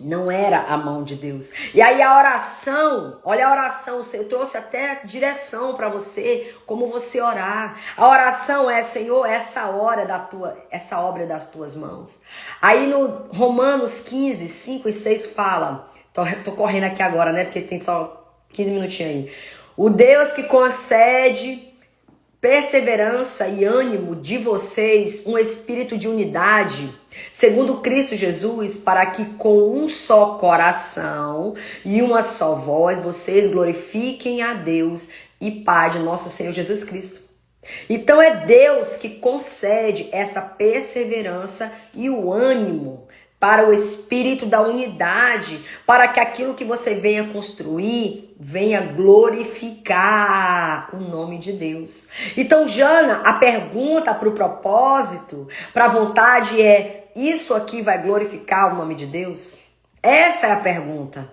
não era a mão de Deus. E aí a oração, olha a oração, eu trouxe até direção para você, como você orar. A oração é, Senhor, essa obra das tuas mãos. Aí no Romanos 15:5 e 6 fala, tô correndo aqui agora, né, porque tem só 15 minutinhos aí. O Deus que concede perseverança e ânimo de vocês, um espírito de unidade, segundo Cristo Jesus, para que com um só coração e uma só voz vocês glorifiquem a Deus e Pai de nosso Senhor Jesus Cristo. Então é Deus que concede essa perseverança e o ânimo para o espírito da unidade, para que aquilo que você venha construir, venha glorificar o nome de Deus. Então, Jana, a pergunta para o propósito, para a vontade é, isso aqui vai glorificar o nome de Deus? Essa é a pergunta.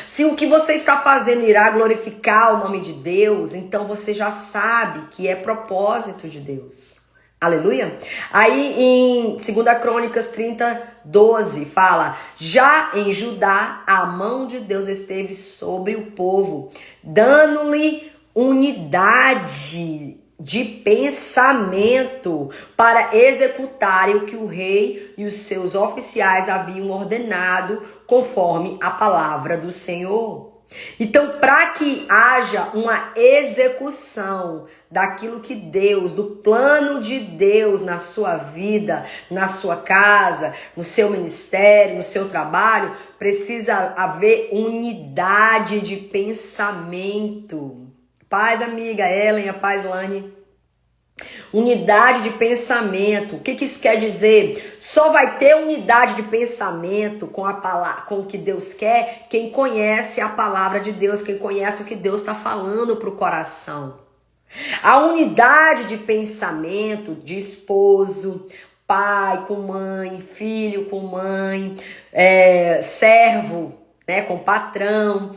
Se o que você está fazendo irá glorificar o nome de Deus, então você já sabe que é propósito de Deus. Aleluia. Aí em 2 Crônicas 30:12 fala: já em Judá a mão de Deus esteve sobre o povo, dando-lhe unidade de pensamento para executarem o que o rei e os seus oficiais haviam ordenado conforme a palavra do Senhor. Então, para que haja uma execução daquilo que Deus, do plano de Deus na sua vida, na sua casa, no seu ministério, no seu trabalho, precisa haver unidade de pensamento. Paz, amiga Ellen, a paz, Lani. Unidade de pensamento. O que isso quer dizer? Só vai ter unidade de pensamento com a palavra, com o que Deus quer, quem conhece a palavra de Deus, quem conhece o que Deus está falando para o coração. A unidade de pensamento de esposo, pai com mãe, filho com mãe, servo, né, com patrão,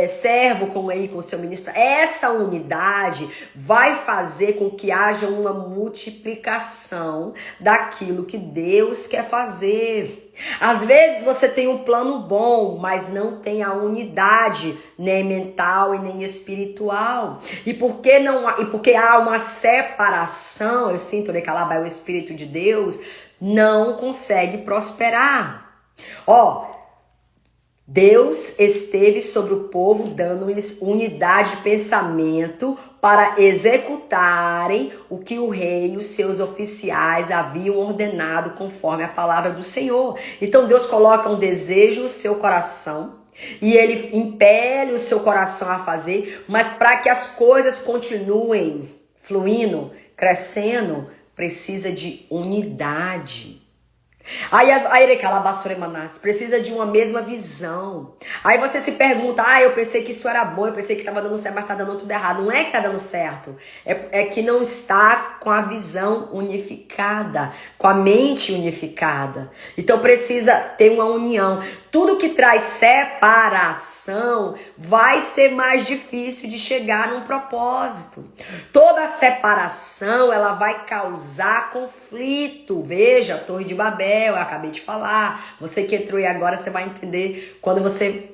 servo com seu ministro. Essa unidade vai fazer com que haja uma multiplicação daquilo que Deus quer fazer. Às vezes você tem um plano bom, mas não tem a unidade nem mental e nem espiritual. E porque há uma separação, eu sinto que lá o Espírito de Deus, não consegue prosperar. Deus esteve sobre o povo, dando-lhes unidade de pensamento para executarem o que o rei e os seus oficiais haviam ordenado conforme a palavra do Senhor. Então Deus coloca um desejo no seu coração e ele impele o seu coração a fazer, mas para que as coisas continuem fluindo, crescendo, precisa de unidade. Aí precisa de uma mesma visão. Aí você se pergunta: eu pensei que isso era bom, eu pensei que estava dando certo, mas está dando tudo errado. Não é que está dando certo, é que não está com a visão unificada, com a mente unificada. Então precisa ter uma união. Tudo que traz separação vai ser mais difícil de chegar num propósito. Toda separação, ela vai causar conflito. Veja, a Torre de Babel, eu acabei de falar. Você que entrou aí agora, você vai entender quando você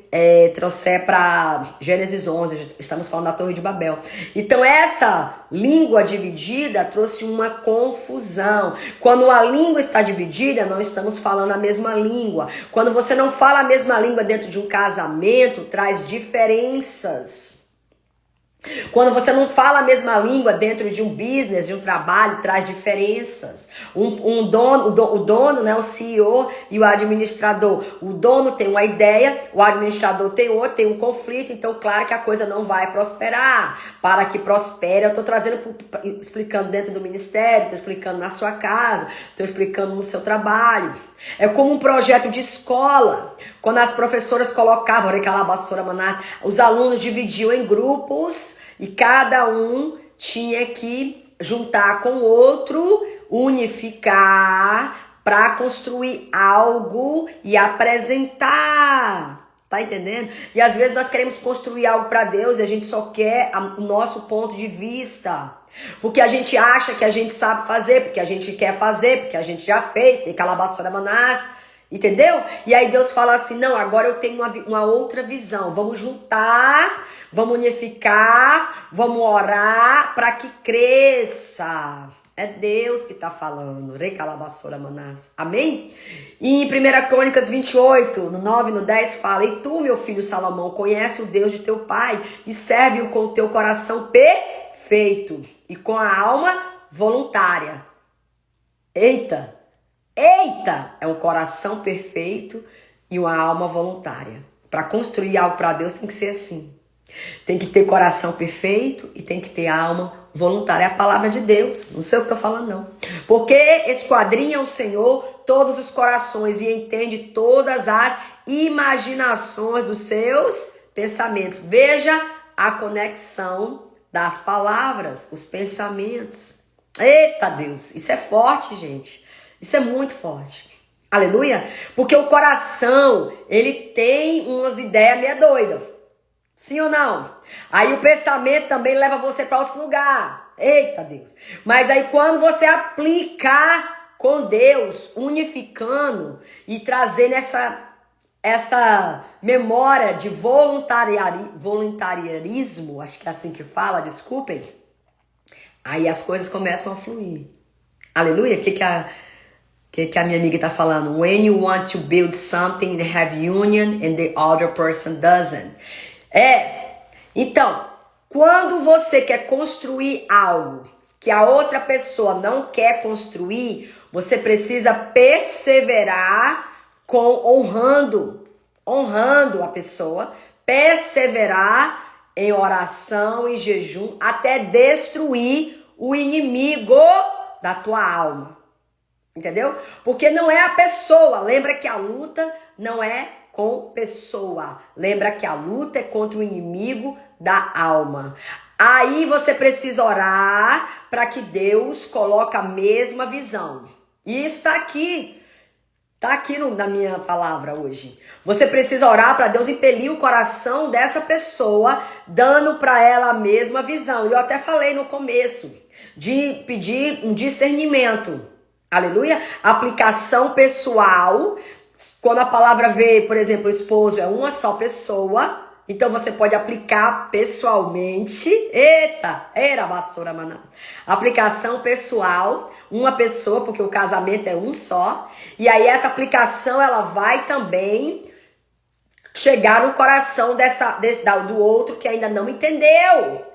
trouxer para Gênesis 11. Estamos falando da Torre de Babel. Então essa língua dividida trouxe uma confusão. Quando a língua está dividida, não estamos falando a mesma língua. Quando você não fala a mesma língua dentro de um casamento, traz diferenças. Quando você não fala a mesma língua dentro de um business, de um trabalho, traz diferenças. O dono, né, o CEO e o administrador. O dono tem uma ideia, o administrador tem outra, tem um conflito, então claro que a coisa não vai prosperar. Para que prospere, eu estou explicando dentro do ministério, estou explicando na sua casa, estou explicando no seu trabalho. É como um projeto de escola. Quando as professoras colocavam, os alunos dividiam em grupos e cada um tinha que juntar com o outro, unificar para construir algo e apresentar. Tá entendendo? E às vezes nós queremos construir algo para Deus e a gente só quer o nosso ponto de vista. Porque a gente acha que a gente sabe fazer, porque a gente quer fazer, porque a gente já fez, tem calabaçora manás, entendeu? E aí Deus fala assim: não, agora eu tenho uma outra visão. Vamos juntar, vamos unificar, vamos orar para que cresça. É Deus que está falando. Recalabaçora manás. Amém? E em 1 Crônicas 28, no 9 e no 10 fala: e tu, meu filho Salomão, conhece o Deus de teu pai e serve-o com o teu coração perfeito e com a alma voluntária. Eita! É um coração perfeito e uma alma voluntária. Para construir algo para Deus tem que ser assim. Tem que ter coração perfeito e tem que ter alma voluntária. É a palavra de Deus. Não sei o que estou falando, não. Porque esquadrinha o Senhor todos os corações e entende todas as imaginações dos seus pensamentos. Veja a conexão das palavras, os pensamentos. Eita Deus, isso é forte, gente. Isso é muito forte. Aleluia. Porque o coração, ele tem umas ideias meio doidas. Sim ou não? Aí o pensamento também leva você para outro lugar. Eita Deus. Mas aí quando você aplicar com Deus, unificando e trazendo essa memória de voluntarismo, acho que é assim que fala, desculpem, aí as coisas começam a fluir. Aleluia. O que a minha amiga está falando? When you want to build something and have union and the other person doesn't. Então, quando você quer construir algo que a outra pessoa não quer construir, você precisa perseverar honrando a pessoa, perseverar em oração e jejum até destruir o inimigo da tua alma. Entendeu? Porque não é a pessoa. Lembra que a luta não é com pessoa. Lembra que a luta é contra o inimigo da alma. Aí você precisa orar para que Deus coloque a mesma visão. E isso está aqui. Está aqui na minha palavra hoje. Você precisa orar para Deus impelir o coração dessa pessoa, dando para ela a mesma visão. E eu até falei no começo de pedir um discernimento. Aleluia. Aplicação pessoal. Quando a palavra veio, por exemplo, o esposo é uma só pessoa. Então você pode aplicar pessoalmente. Eita, era vassoura manada. Aplicação pessoal, uma pessoa, porque o casamento é um só. E aí essa aplicação ela vai também chegar no coração do outro que ainda não entendeu,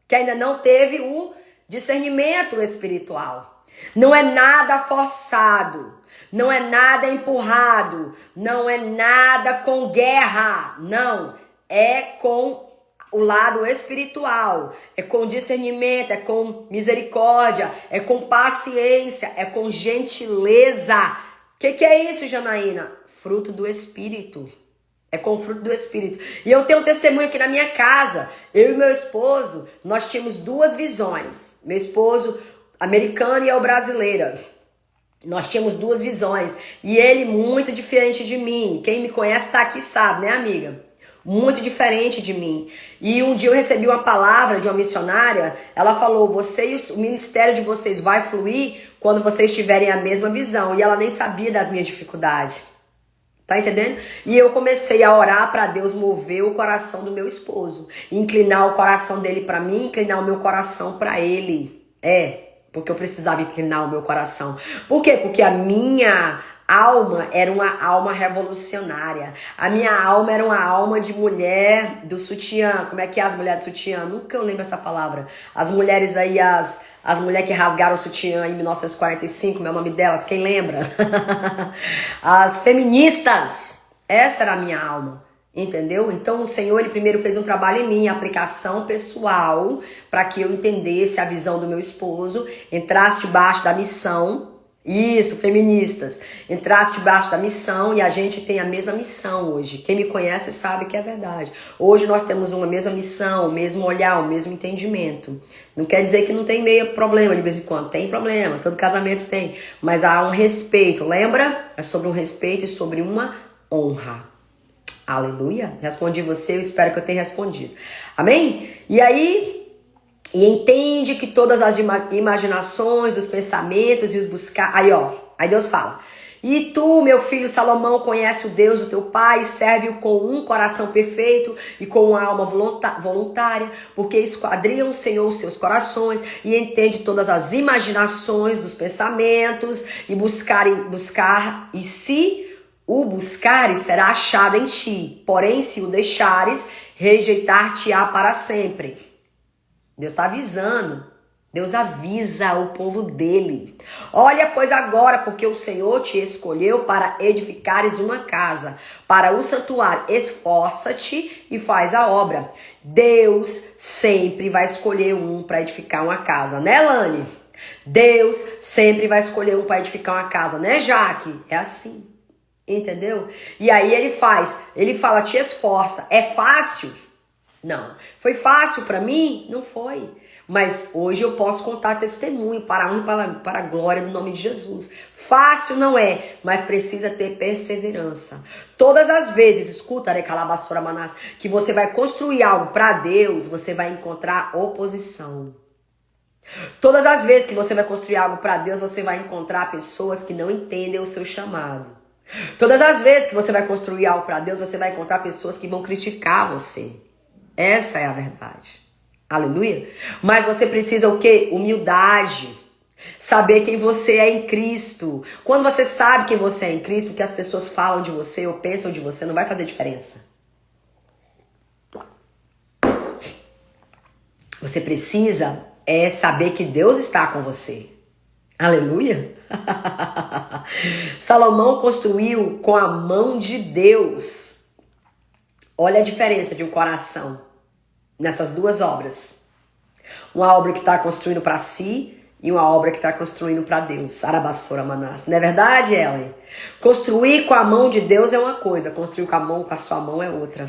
que ainda não teve o discernimento espiritual. Não é nada forçado, não é nada empurrado, não é nada com guerra, não. É com o lado espiritual, é com discernimento, é com misericórdia, é com paciência, é com gentileza. O que é isso, Janaína? Fruto do Espírito. É com fruto do Espírito. E eu tenho um testemunho aqui na minha casa. Eu e meu esposo, nós tínhamos duas visões. Meu esposo, americano, e eu, brasileira. Nós tínhamos duas visões. E ele muito diferente de mim. Quem me conhece tá aqui sabe, né, amiga? Muito diferente de mim. E um dia eu recebi uma palavra de uma missionária. Ela falou, o ministério de vocês vai fluir quando vocês tiverem a mesma visão. E ela nem sabia das minhas dificuldades. Tá entendendo? E eu comecei a orar para Deus mover o coração do meu esposo. Inclinar o coração dele para mim, inclinar o meu coração para ele. Porque eu precisava inclinar o meu coração. Por quê? Porque a minha alma era uma alma revolucionária. A minha alma era uma alma de mulher do sutiã. Como é que é as mulheres do sutiã? Nunca eu lembro essa palavra. As mulheres aí, as mulheres que rasgaram o sutiã em 1945, meu nome delas, quem lembra? As feministas. Essa era a minha alma. Entendeu? Então o Senhor, ele primeiro fez um trabalho em mim, aplicação pessoal, para que eu entendesse a visão do meu esposo, entrasse debaixo da missão. Isso, feministas. Entrasse debaixo da missão e a gente tem a mesma missão hoje. Quem me conhece sabe que é verdade. Hoje nós temos uma mesma missão, o mesmo olhar, o mesmo entendimento. Não quer dizer que não tem meio problema de vez em quando. Tem problema, todo casamento tem. Mas há um respeito, lembra? É sobre um respeito e sobre uma honra. Aleluia. Respondi você, eu espero que eu tenha respondido. Amém? E aí... E entende que todas as imaginações dos pensamentos e os buscar... Aí Deus fala. E tu, meu filho Salomão, conhece o Deus do teu pai, serve-o com um coração perfeito e com uma alma voluntária, porque esquadria o Senhor os seus corações e entende todas as imaginações dos pensamentos e e se o buscares, será achado em ti. Porém, se o deixares, rejeitar-te-á para sempre. Deus está avisando. Deus avisa o povo dele. Olha, pois agora, porque o Senhor te escolheu para edificares uma casa, para o santuário. Esforça-te e faz a obra. Deus sempre vai escolher um para edificar uma casa, né, Lani? Deus sempre vai escolher um para edificar uma casa, né, Jaque? É assim. Entendeu? E aí ele fala, te esforça. É fácil? Não. Foi fácil para mim? Não foi. Mas hoje eu posso contar testemunho para a glória do nome de Jesus. Fácil não é, mas precisa ter perseverança. Todas as vezes, escuta, recalabassora manás, que você vai construir algo para Deus, você vai encontrar oposição. Todas as vezes que você vai construir algo para Deus, você vai encontrar pessoas que não entendem o seu chamado. Todas as vezes que você vai construir algo para Deus, você vai encontrar pessoas que vão criticar você. Essa é a verdade. Aleluia. Mas você precisa o quê? Humildade. Saber quem você é em Cristo. Quando você sabe quem você é em Cristo, o que as pessoas falam de você ou pensam de você não vai fazer diferença. Você precisa saber que Deus está com você. Aleluia. Salomão construiu com a mão de Deus. Olha a diferença de um coração nessas duas obras. Uma obra que está construindo para si e uma obra que está construindo para Deus. Arabassora Manás. Não é verdade, Ellen? Construir com a mão de Deus é uma coisa, construir com a sua mão é outra.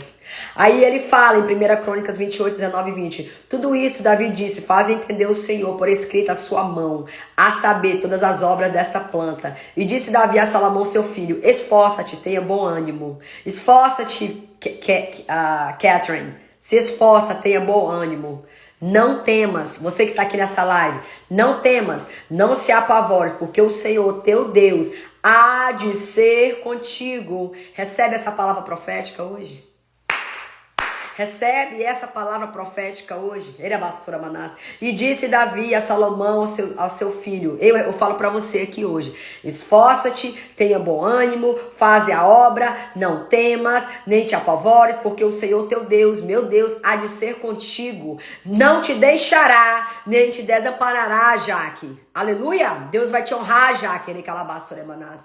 Aí ele fala em 1 Crônicas 28, 19 e 20. Tudo isso Davi disse, faz entender o Senhor por escrito a sua mão, a saber todas as obras desta planta. E disse Davi a Salomão seu filho, esforça-te, tenha bom ânimo. Esforça-te, Catherine, se esforça, tenha bom ânimo. Não temas, você que está aqui nessa live, não temas, não se apavores, porque o Senhor, teu Deus, há de ser contigo. Recebe essa palavra profética hoje? Recebe essa palavra profética hoje. Ele abassou a Manás. E disse Davi a Salomão, ao seu filho. Eu falo para você aqui hoje. Esforça-te, tenha bom ânimo, faze a obra, não temas, nem te apavores, porque o Senhor teu Deus, meu Deus, há de ser contigo. Não te deixará, nem te desamparará, Jaque. Aleluia! Deus vai te honrar, Jaque. Ele calabaçou a Manás.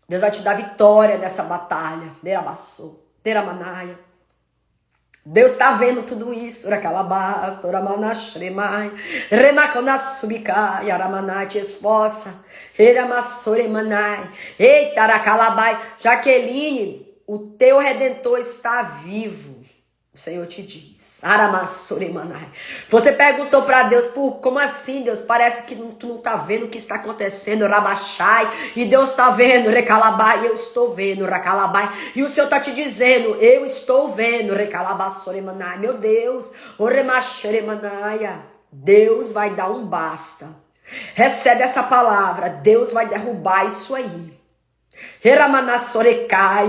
Deus vai te dar vitória nessa batalha. Derabassou, deramanaia. Deus está vendo tudo isso. Te esforça. Eita, Aracalabai. Jaqueline, o teu Redentor está vivo. O Senhor te diz. Você perguntou para Deus, como assim, Deus? Parece que tu não tá vendo o que está acontecendo, Rabachai. E Deus está vendo, Recalabai, eu estou vendo, Racalabai. E o Senhor tá te dizendo, eu estou vendo, Recalabassoremanai. Meu Deus, Oremaxeremanaia. Deus vai dar um basta. Recebe essa palavra, Deus vai derrubar isso aí.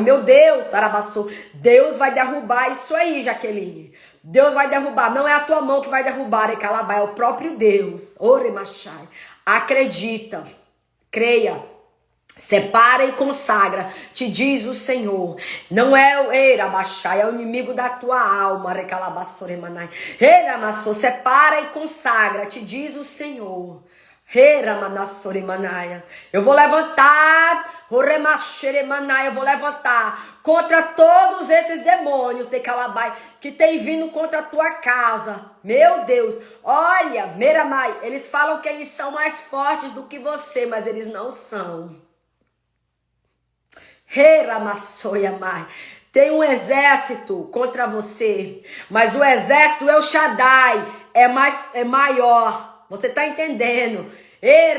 Meu Deus, Tarabassou. Deus vai derrubar isso aí, Jaqueline. Deus vai derrubar. Não é a tua mão que vai derrubar, Recalabai, é o próprio Deus. Oremachai. Acredita, creia, separa e consagra, te diz o Senhor. Não é o Erabachai, é o inimigo da tua alma, Recalabassoremanai. Eramassou, separa e consagra, te diz o Senhor. Eu vou levantar, eu vou levantar contra todos esses demônios de Calabai que tem vindo contra a tua casa. Meu Deus, olha, Meramai, eles falam que eles são mais fortes do que você, mas eles não são. Tem um exército contra você, mas o exército El Shaddai é maior. Você tá entendendo? É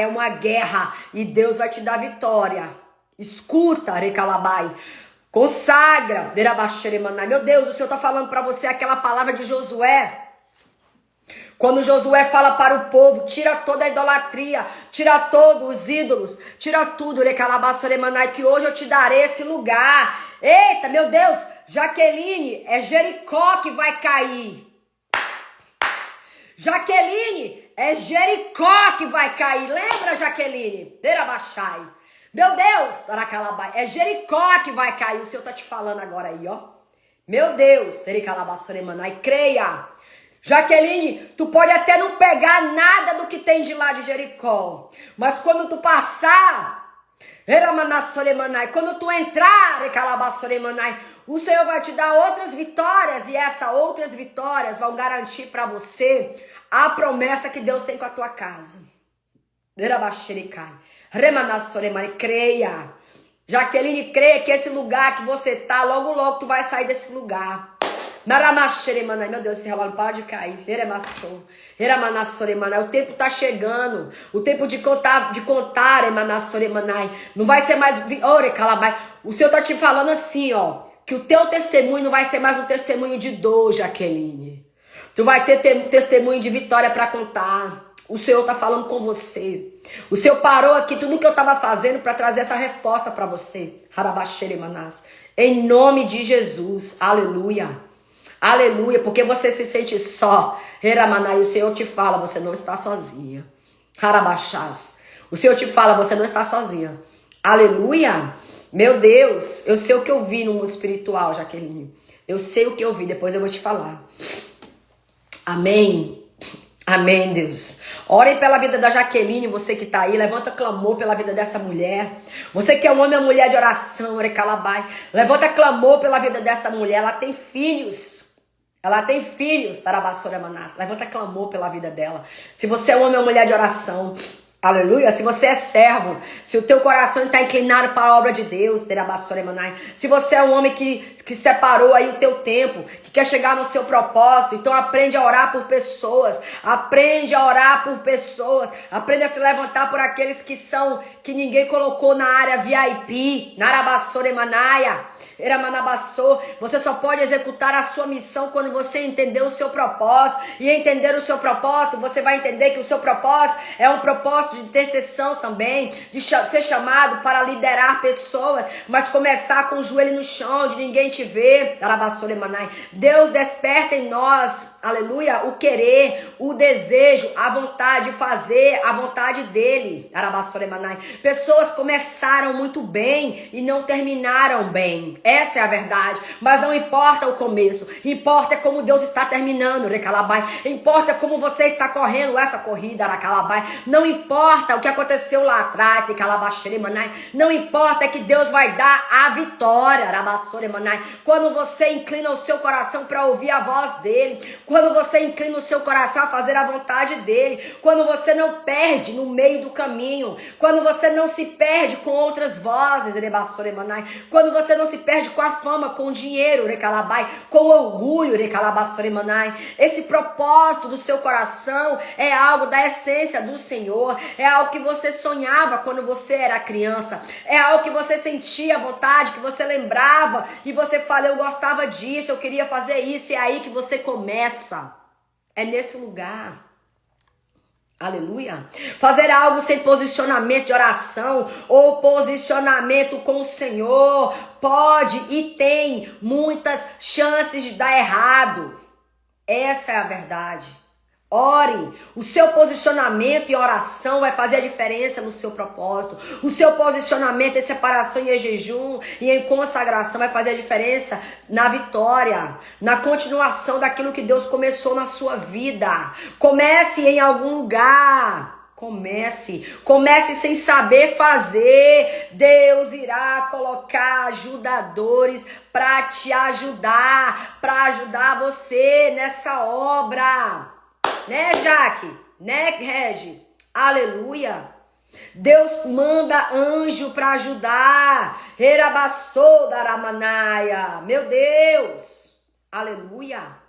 uma guerra e Deus vai te dar vitória. Escuta, Recalabai. Consagra, meu Deus, o Senhor tá falando para você aquela palavra de Josué. Quando Josué fala para o povo, tira toda a idolatria, tira todos os ídolos, tira tudo, que hoje eu te darei esse lugar. Eita, meu Deus, Jaqueline, é Jericó que vai cair. Jaqueline, é Jericó que vai cair. Lembra, Jaqueline? Derabachai. Meu Deus, Taracalabai, é Jericó que vai cair. O Senhor tá te falando agora aí, ó. Meu Deus, Tericalabassoremanai, creia. Jaqueline, tu pode até não pegar nada do que tem de lá de Jericó. Mas quando tu passar, quando tu entrar, o Senhor vai te dar outras vitórias. E essas outras vitórias vão garantir para você a promessa que Deus tem com a tua casa. Creia. Jaqueline, creia que esse lugar que você tá, logo logo tu vai sair desse lugar. Meu Deus, esse relógio para de cair. O tempo tá chegando. O tempo de contar, não vai ser mais. O Senhor tá te falando assim, ó, que o teu testemunho não vai ser mais um testemunho de dor, Jaqueline. Tu vai ter testemunho de vitória para contar. O Senhor tá falando com você. O Senhor parou aqui tudo que eu tava fazendo para trazer essa resposta para você. Em nome de Jesus. Aleluia. Aleluia. Porque você se sente só. E o Senhor te fala, você não está sozinha. O Senhor te fala, você não está sozinha. Aleluia. Meu Deus, eu sei o que eu vi no mundo espiritual, Jaqueline. Eu sei o que eu vi, depois eu vou te falar. Amém. Amém, Deus. Orem pela vida da Jaqueline, você que tá aí, levanta clamor pela vida dessa mulher. Você que é um homem ou mulher de oração, Orecalabai, levanta clamor pela vida dessa mulher. Ela tem filhos. Ela tem filhos, Tarabassora Manás. Levanta clamor pela vida dela. Se você é um homem ou mulher de oração, aleluia, se você é servo, se o teu coração está inclinado para a obra de Deus, se você é um homem que separou aí o teu tempo, que quer chegar no seu propósito, então aprende a orar por pessoas, aprende a orar por pessoas, aprende a se levantar por aqueles que ninguém colocou na área VIP, você só pode executar a sua missão quando você entender o seu propósito, e entender o seu propósito, você vai entender que o seu propósito é um propósito de intercessão também, de ser chamado para liderar pessoas, mas começar com o joelho no chão, de ninguém te ver. Deus desperta em nós, aleluia, o querer, o desejo, a vontade de fazer a vontade dele. Pessoas começaram muito bem e não terminaram bem. Essa é a verdade, mas não importa o começo, importa como Deus está terminando, importa como você está correndo essa corrida, não importa o que aconteceu lá atrás, não importa que Deus vai dar a vitória, quando você inclina o seu coração para ouvir a voz dele, quando você inclina o seu coração a fazer a vontade dele, quando você não perde no meio do caminho, quando você não se perde com outras vozes, quando você não se perde com a fama, com o dinheiro, com o orgulho, esse propósito do seu coração é algo da essência do Senhor, é algo que você sonhava quando você era criança, é algo que você sentia vontade, que você lembrava e você fala, eu gostava disso, eu queria fazer isso, e é aí que você começa, é nesse lugar. Aleluia. Fazer algo sem posicionamento de oração ou posicionamento com o Senhor pode e tem muitas chances de dar errado. Essa é a verdade. Ore, o seu posicionamento em oração vai fazer a diferença no seu propósito. O seu posicionamento em separação e em jejum e em consagração vai fazer a diferença na vitória, na continuação daquilo que Deus começou na sua vida. Comece em algum lugar. Comece sem saber fazer. Deus irá colocar ajudadores para te ajudar, para ajudar você nessa obra. Né, Jaque? Né, Regi? Aleluia. Deus manda anjo para ajudar. Erabassou da Ramanaia. Meu Deus. Aleluia.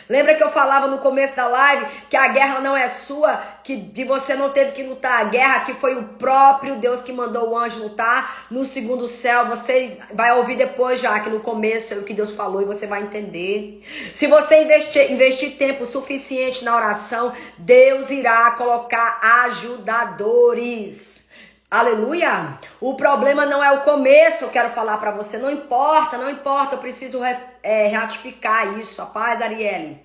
Lembra que eu falava no começo da live que a guerra não é sua, que você não teve que lutar a guerra, que foi o próprio Deus que mandou o anjo lutar no segundo céu. Você vai ouvir depois, já que no começo é o que Deus falou e você vai entender. Se você investir tempo suficiente na oração, Deus irá colocar ajudadores. Aleluia. O problema não é o começo, eu quero falar para você. Não importa, eu preciso ratificar isso. A paz, Arielle.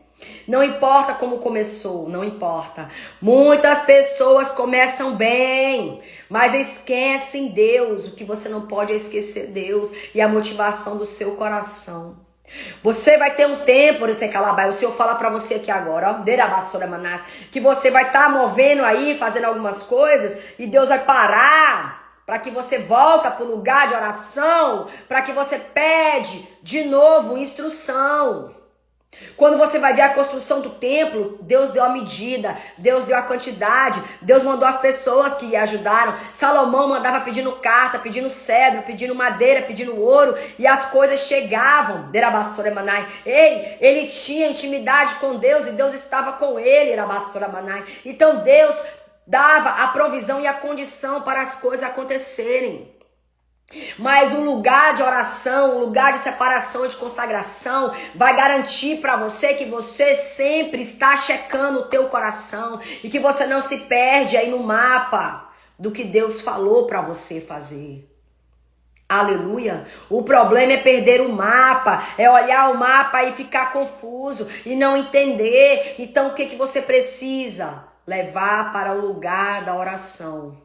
Não importa como começou, não importa. Muitas pessoas começam bem, mas esquecem Deus. O que você não pode é esquecer Deus e a motivação do seu coração. Você vai ter um tempo, o Senhor fala pra você aqui agora, ó, que você vai estar movendo aí, fazendo algumas coisas, e Deus vai parar para que você volta para o lugar de oração, para que você pede de novo instrução. Quando você vai ver a construção do templo, Deus deu a medida, Deus deu a quantidade, Deus mandou as pessoas que ajudaram. Salomão mandava pedindo carta, pedindo cedro, pedindo madeira, pedindo ouro, e as coisas chegavam. Ei, ele tinha intimidade com Deus e Deus estava com ele. Então Deus dava a provisão e a condição para as coisas acontecerem. Mas o lugar de oração, o lugar de separação, de consagração, vai garantir para você que você sempre está checando o teu coração e que você não se perde aí no mapa do que Deus falou para você fazer. Aleluia. O problema é perder o mapa, é olhar o mapa e ficar confuso e não entender. Então o que você precisa? Levar para o lugar da oração.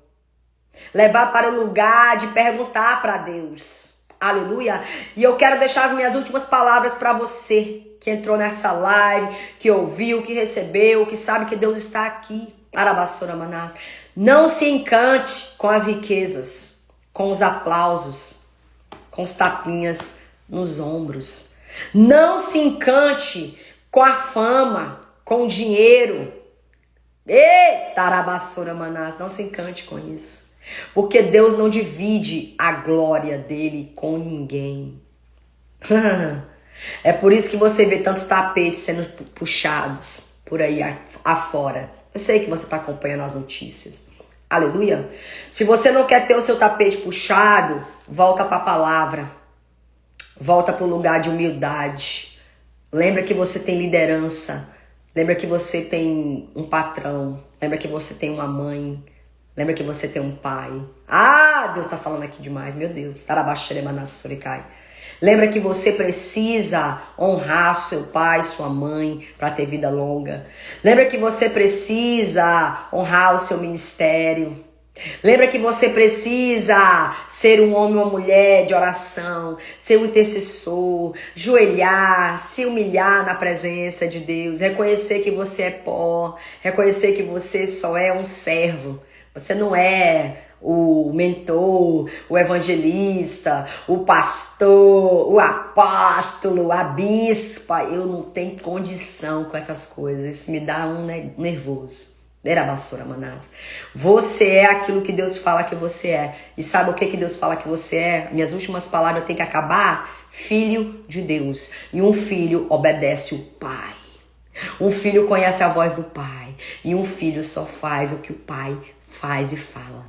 Levar para o lugar de perguntar para Deus. Aleluia. E eu quero deixar as minhas últimas palavras para você que entrou nessa live, que ouviu, que recebeu, que sabe que Deus está aqui. Arabassora Manás. Não se encante com as riquezas, com os aplausos, com os tapinhas nos ombros. Não se encante com a fama, com o dinheiro. Eita, Arabassora Manás. Não se encante com isso. Porque Deus não divide a glória dele com ninguém. É por isso que você vê tantos tapetes sendo puxados por aí afora. Eu sei que você está acompanhando as notícias. Aleluia. Se você não quer ter o seu tapete puxado, volta para a palavra. Volta para o lugar de humildade. Lembra que você tem liderança. Lembra que você tem um patrão. Lembra que você tem uma mãe. Lembra que você tem um pai. Ah, Deus tá falando aqui demais, meu Deus. Lembra que você precisa honrar seu pai, sua mãe, para ter vida longa. Lembra que você precisa honrar o seu ministério. Lembra que você precisa ser um homem ou uma mulher de oração, ser um intercessor, joelhar, se humilhar na presença de Deus, reconhecer que você é pó, reconhecer que você só é um servo. Você não é o mentor, o evangelista, o pastor, o apóstolo, a bispa. Eu não tenho condição com essas coisas. Isso me dá um nervoso. Derabassora Manás. Você é aquilo que Deus fala que você é. E sabe o que Deus fala que você é? Minhas últimas palavras eu tenho que acabar. Filho de Deus. E um filho obedece o pai. Um filho conhece a voz do pai. E um filho só faz o que o pai faz e fala.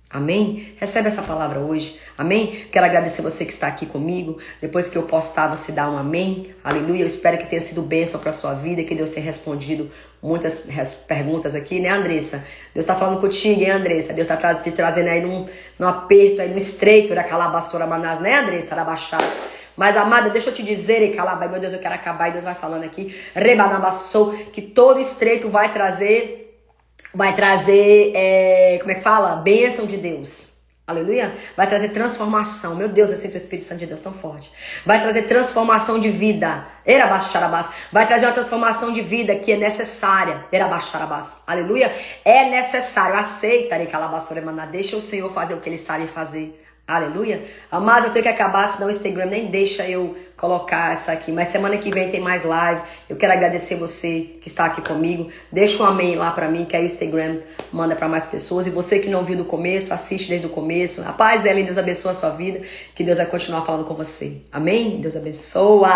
Amém? Recebe essa palavra hoje. Amém? Quero agradecer você que está aqui comigo. Depois que eu postar, você dá um amém. Aleluia. Eu espero que tenha sido bênção para a sua vida, que Deus tenha respondido muitas perguntas aqui, né, Andressa? Deus está falando contigo, hein, Andressa? Deus está te trazendo aí num aperto, aí num estreito da Calabassora Manás, né, Andressa? Da Baixada. Mas, amada, deixa eu te dizer, Calabai, meu Deus, eu quero acabar, e Deus vai falando aqui, Rebanabassou, que todo estreito vai trazer, como é que fala? Bênção de Deus. Aleluia. Vai trazer transformação. Meu Deus, eu sinto o Espírito Santo de Deus tão forte. Vai trazer transformação de vida. Erabaxarabás. Vai trazer uma transformação de vida que é necessária. Erabaxarabás. Aleluia. É necessário. Aceita, Recalabassoremaná. Deixa o Senhor fazer o que Ele sabe fazer. Aleluia. Mas eu tenho que acabar, senão o Instagram nem deixa eu colocar essa aqui. Mas semana que vem tem mais live. Eu quero agradecer você que está aqui comigo. Deixa um amém lá pra mim, que aí o Instagram manda pra mais pessoas. E você que não viu do começo, assiste desde o começo. A paz dela e Deus abençoe a sua vida. Que Deus vai continuar falando com você. Amém? Deus abençoa.